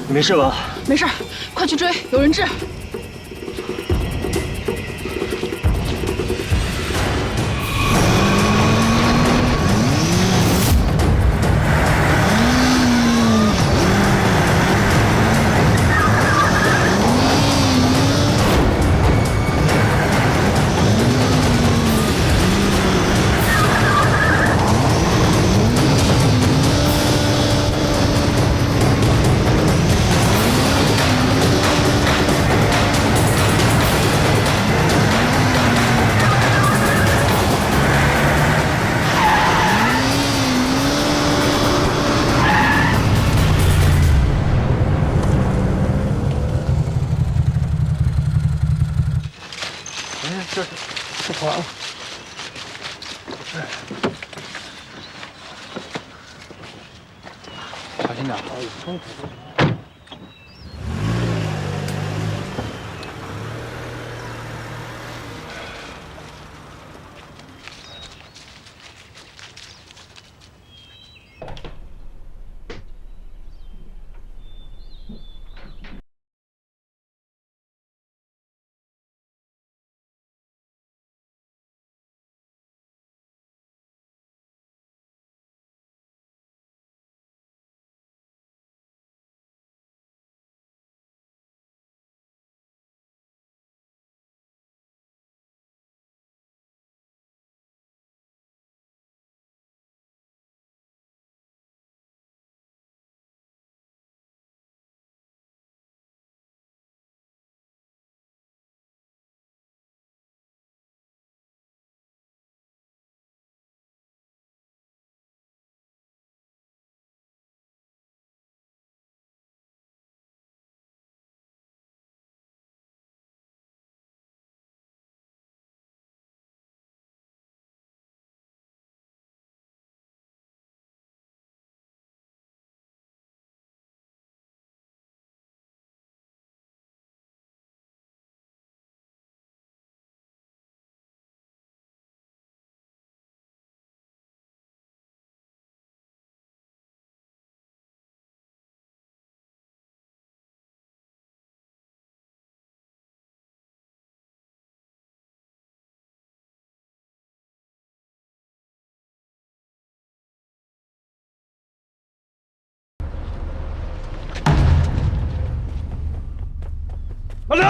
Speaker 7: 你没事吧？
Speaker 3: 没事，快去追，有人质。
Speaker 1: 这跑了。
Speaker 8: 小心点。
Speaker 9: 阿刘。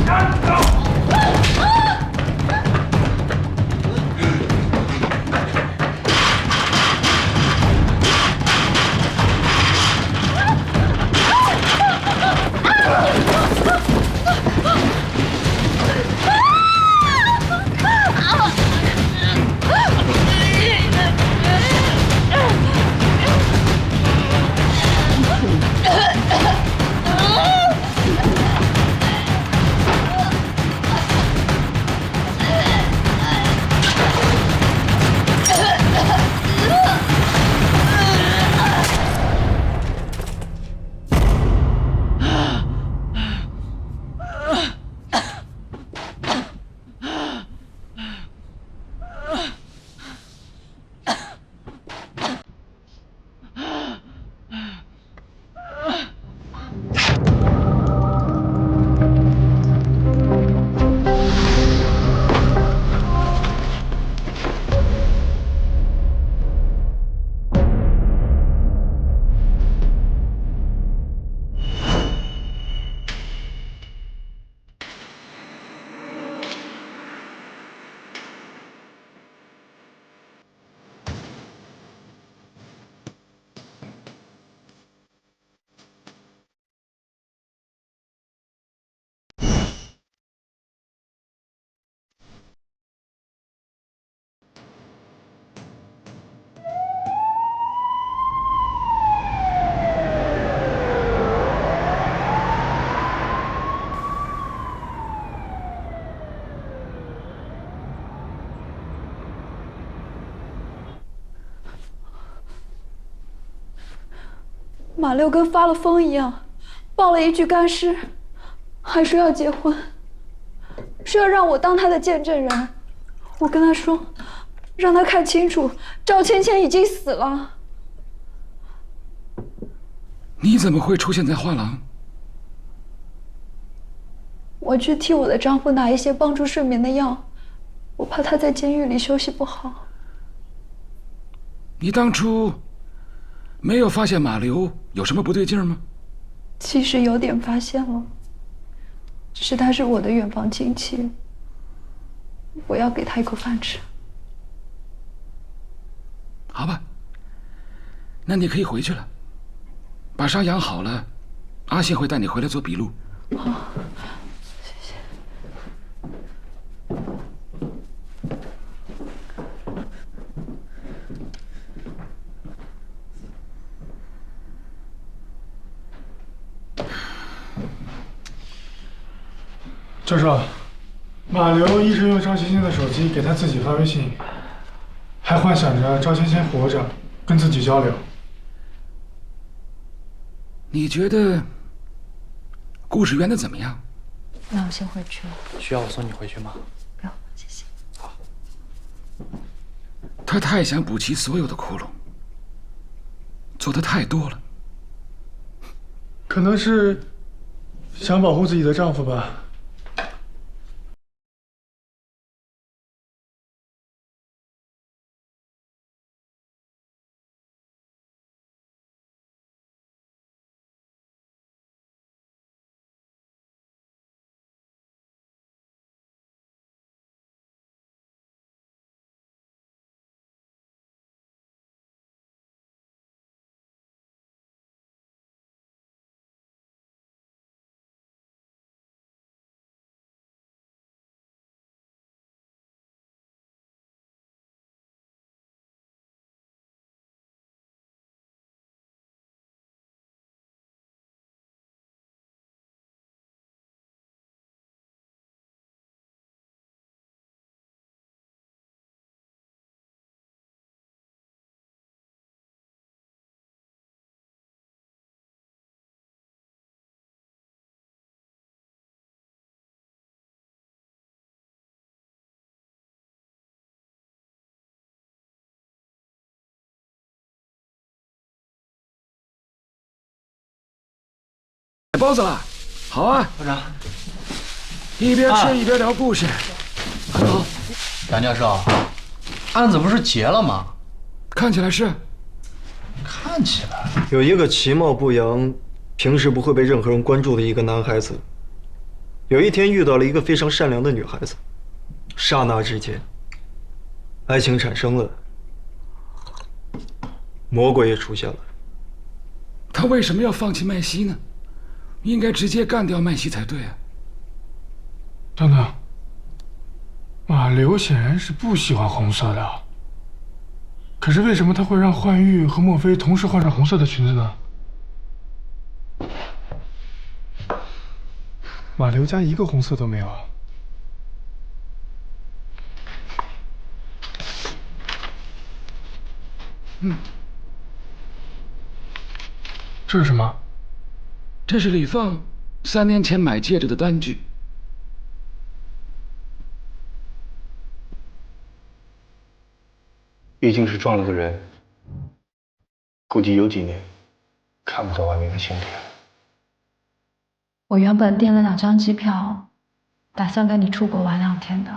Speaker 5: 站住！
Speaker 14: 马六跟发了疯一样，报了一句干尸，还说要结婚，说要让我当他的见证人。我跟他说，让他看清楚，赵芊芊已经死了。
Speaker 5: 你怎么会出现在画廊？
Speaker 14: 我去替我的丈夫拿一些帮助睡眠的药，我怕他在监狱里休息不好。
Speaker 5: 你当初没有发现马流有什么不对劲吗？
Speaker 14: 其实有点发现了，只是他是我的远房亲戚，我要给他一口饭吃。
Speaker 5: 好吧，那你可以回去了。把伤养好了，阿信会带你回来做笔录。
Speaker 14: 好，谢谢。
Speaker 1: 教授，马流一直用赵芊芊的手机给他自己发微信，还幻想着赵芊芊活着，跟自己交流。
Speaker 5: 你觉得故事圆的怎么样？
Speaker 10: 那我先回去了。
Speaker 8: 需要我送你回去吗？
Speaker 10: 不用，谢谢。
Speaker 8: 好。
Speaker 5: 他太想补齐所有的窟窿，做的太多了。
Speaker 1: 可能是想保护自己的丈夫吧。
Speaker 5: 买包子了，好啊，
Speaker 8: 科长。
Speaker 5: 一边吃一边聊故事，很好。
Speaker 8: 杨教授，案子不是结了吗？
Speaker 5: 看起来是。
Speaker 8: 看起来
Speaker 7: 有一个其貌不扬、平时不会被任何人关注的一个男孩子，有一天遇到了一个非常善良的女孩子，刹那之间，爱情产生了，魔鬼也出现了。
Speaker 5: 他为什么要放弃麦西呢？应该直接干掉麦西才对啊。
Speaker 1: 等等，马流显然是不喜欢红色的，可是为什么他会让幻玉和墨菲同时换上红色的裙子呢？马流家一个红色都没有啊。这是什么？
Speaker 5: 这是李凤3年前买戒指的单据。
Speaker 2: 毕竟是撞了个人，估计有几年看不到外面的星体了。
Speaker 10: 我原本订了2张机票，打算跟你出国玩2天的。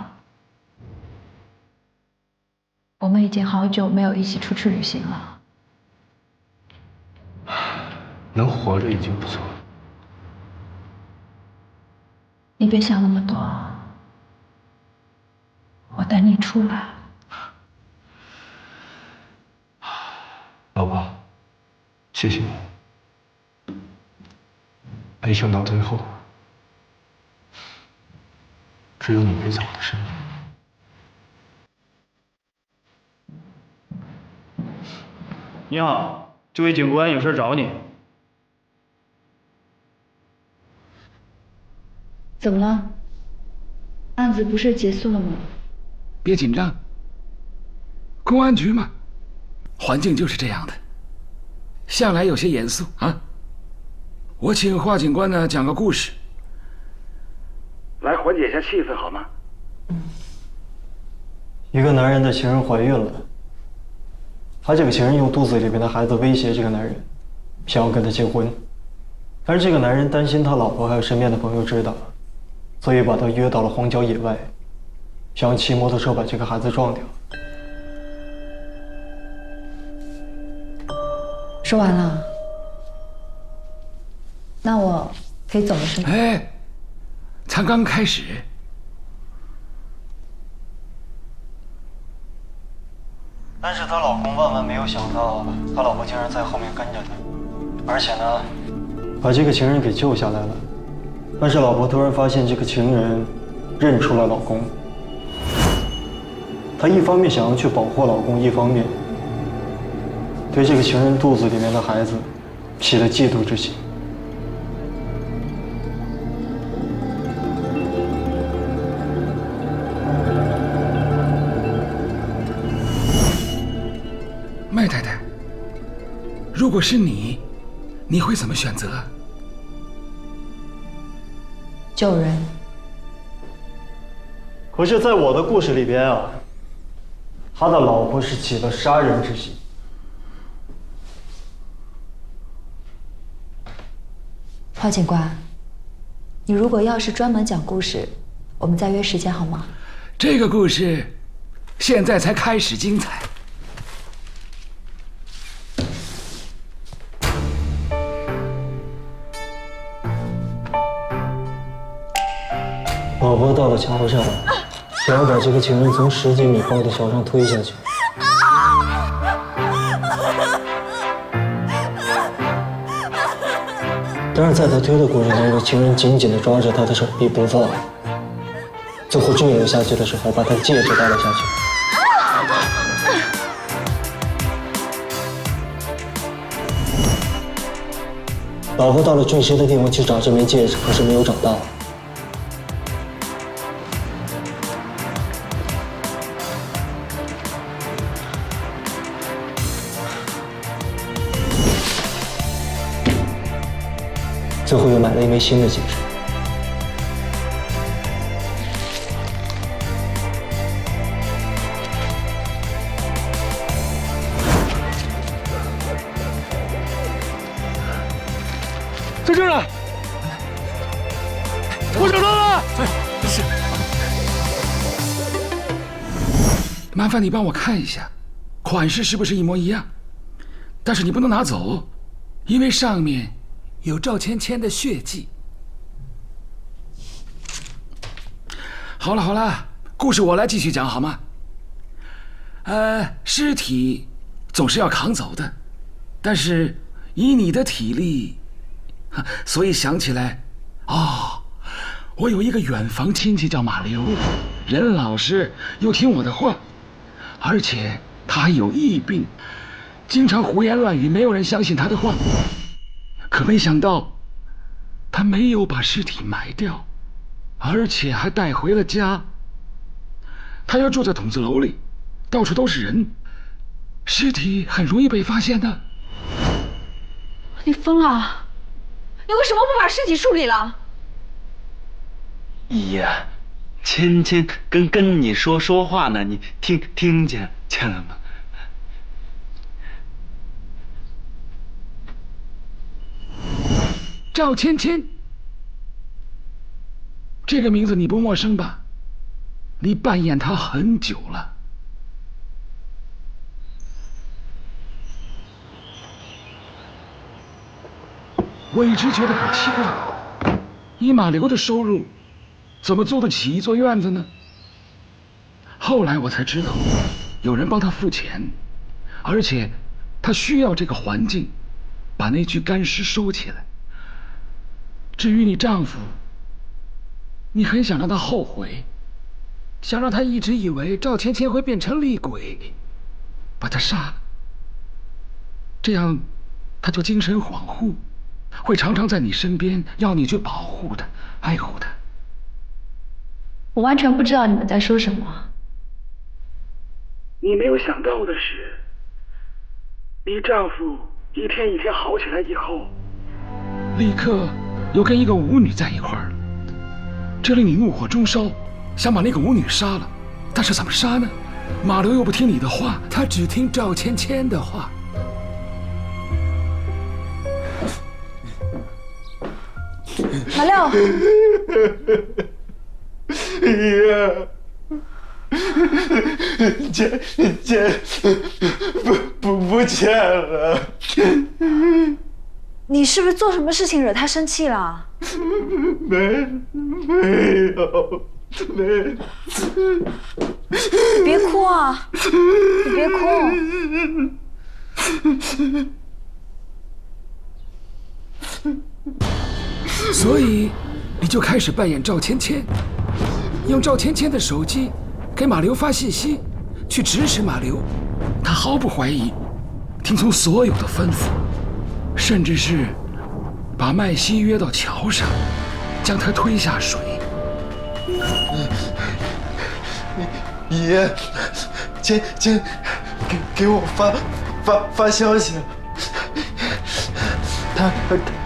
Speaker 10: 我们已经好久没有一起出去旅行了。
Speaker 2: 能活着已经不错了。
Speaker 10: 你别想那么多，我等你出来。
Speaker 2: 老婆，谢谢你。没想到最后，只有你陪在我的身边。
Speaker 12: 你好，这位警官有事找你。
Speaker 10: 怎么了？案子不是结束了吗？
Speaker 5: 别紧张，公安局嘛，环境就是这样的，向来有些严肃啊。我请华警官呢讲个故事，
Speaker 17: 来缓解一下气氛好吗？
Speaker 7: 一个男人的情人怀孕了，他这个情人用肚子里面的孩子威胁这个男人，想要跟他结婚，但是这个男人担心他老婆还有身边的朋友知道，所以把他约到了荒郊野外，想要骑摩托车把这个孩子撞掉。
Speaker 10: 说完了，那我可以走了是吗？
Speaker 5: 哎，才刚开始。
Speaker 7: 但是她老公万万没有想到，她老婆竟然在后面跟着他，而且呢，把这个情人给救下来了。但是老婆突然发现这个情人认出了老公，她一方面想要去保护老公，一方面对这个情人肚子里面的孩子起了嫉妒之心。
Speaker 5: 麦太太，如果是你，你会怎么选择？
Speaker 10: 救人。
Speaker 7: 可是，在我的故事里边啊，他的老婆是起了杀人之心。
Speaker 10: 华警官，你如果要是专门讲故事，我们再约时间好吗？
Speaker 5: 这个故事现在才开始精彩。
Speaker 7: 老婆到了桥上，想要把这个情人从10几米高的桥上推下去。但是在他推的过程当中，情人紧紧地抓着他的手臂不放，最后坠落下去的时候，把他戒指带了下去。老婆到了坠尸的地方去找这枚戒指，可是没有找到。最后又买了一枚新的戒指。
Speaker 1: 在这儿呢，
Speaker 5: 麻烦你帮我看一下，款式是不是一模一样？但是你不能拿走，因为上面有赵芊芊的血迹。好了好了，故事我来继续讲好吗？尸体总是要扛走的，但是以你的体力，所以想起来，哦，我有一个远房亲戚叫马流，人老实又听我的话，而且他还有疫病，经常胡言乱语，没有人相信他的话。可没想到，他没有把尸体埋掉，而且还带回了家。他又住在筒子楼里，到处都是人，尸体很容易被发现的。
Speaker 14: 你疯了？你为什么不把尸体处理了？
Speaker 13: 姨呀，芊芊跟你说话呢，你听见了吗？
Speaker 5: 赵芊芊，这个名字你不陌生吧？你扮演她很久了。我一直觉得很奇怪，以马流的收入，怎么租得起一座院子呢？后来我才知道，有人帮他付钱，而且他需要这个环境，把那具干尸收起来。至于你丈夫，你很想让他后悔，想让他一直以为赵芊芊会变成厉鬼，把他杀了，这样他就精神恍惚，会常常在你身边，要你去保护他、爱护他。
Speaker 14: 我完全不知道你们在说什么。
Speaker 17: 你没有想到的是，你丈夫一天一天好起来以后，
Speaker 5: 立刻又跟一个舞女在一块儿了，这令你怒火中烧，想把那个舞女杀了。但是怎么杀呢？马流又不听你的话，他只听赵芊芊的话。
Speaker 14: 马六，
Speaker 7: 爷，钱不见了。
Speaker 14: 你是不是做什么事情惹他生气了？
Speaker 7: 没有。
Speaker 14: 你别哭啊！你别哭。
Speaker 5: 所以你就开始扮演赵芊芊，用赵芊芊的手机给马流发信息，去指使马流。他毫不怀疑，听从所有的吩咐，甚至是把麦西约到桥上，将他推下水。
Speaker 7: 爷，芊给我发消息了，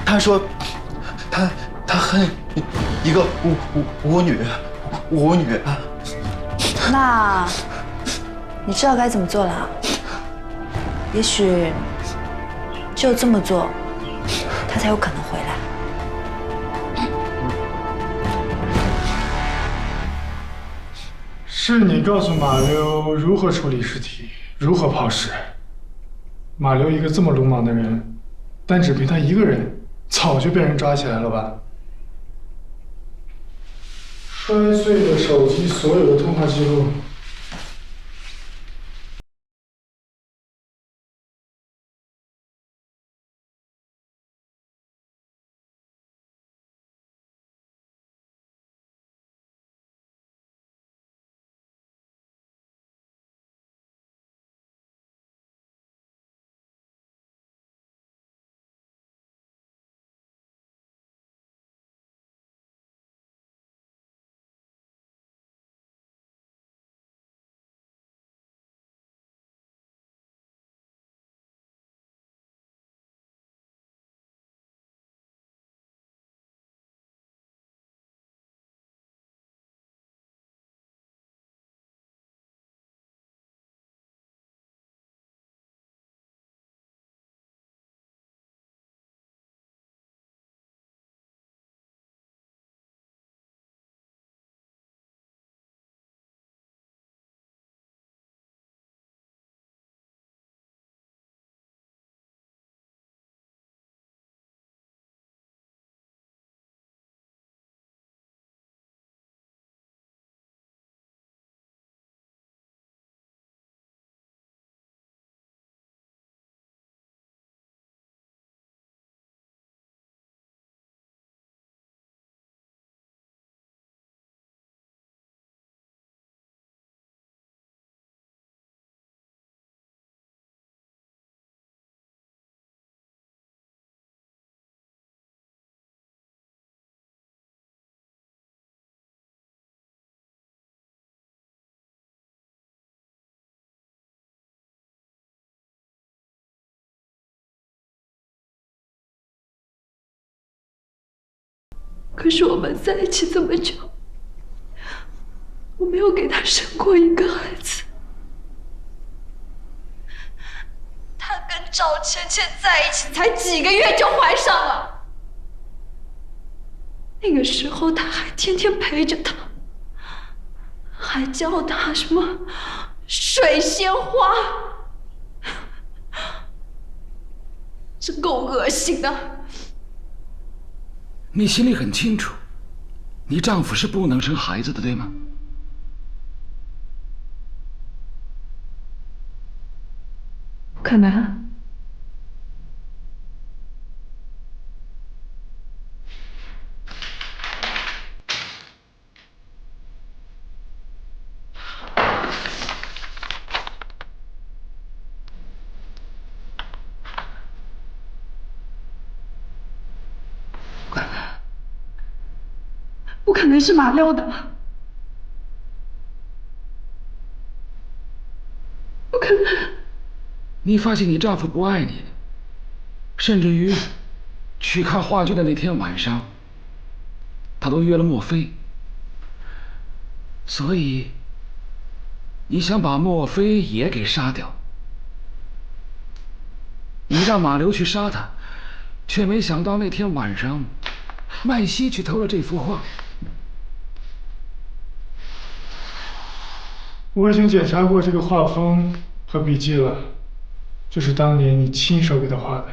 Speaker 7: 他说他恨一个舞女。
Speaker 14: 那你知道该怎么做了？也许只有这么做，他才有可能回来。
Speaker 1: 是你告诉马流如何处理尸体，如何抛尸。马流一个这么鲁莽的人，但只凭他一个人，早就被人抓起来了吧？摔碎了手机所有的通话记录。
Speaker 14: 可是我们在一起这么久，我没有给他生过一个孩子。他跟赵倩倩在一起才几个月就怀上了，那个时候他还天天陪着她，还叫她什么水仙花，真够恶心的。
Speaker 5: 你心里很清楚，你丈夫是不能生孩子的，对吗？
Speaker 14: 不可能。不可能是马六的，不可能。
Speaker 5: 你发现你丈夫不爱你，甚至于去看话剧的那天晚上，他都约了莫非，所以你想把莫非也给杀掉。你让马流去杀他，却没想到那天晚上麦西去偷了这幅画。
Speaker 1: 我已经检查过这个画风和笔记了，这是当年你亲手给他画的。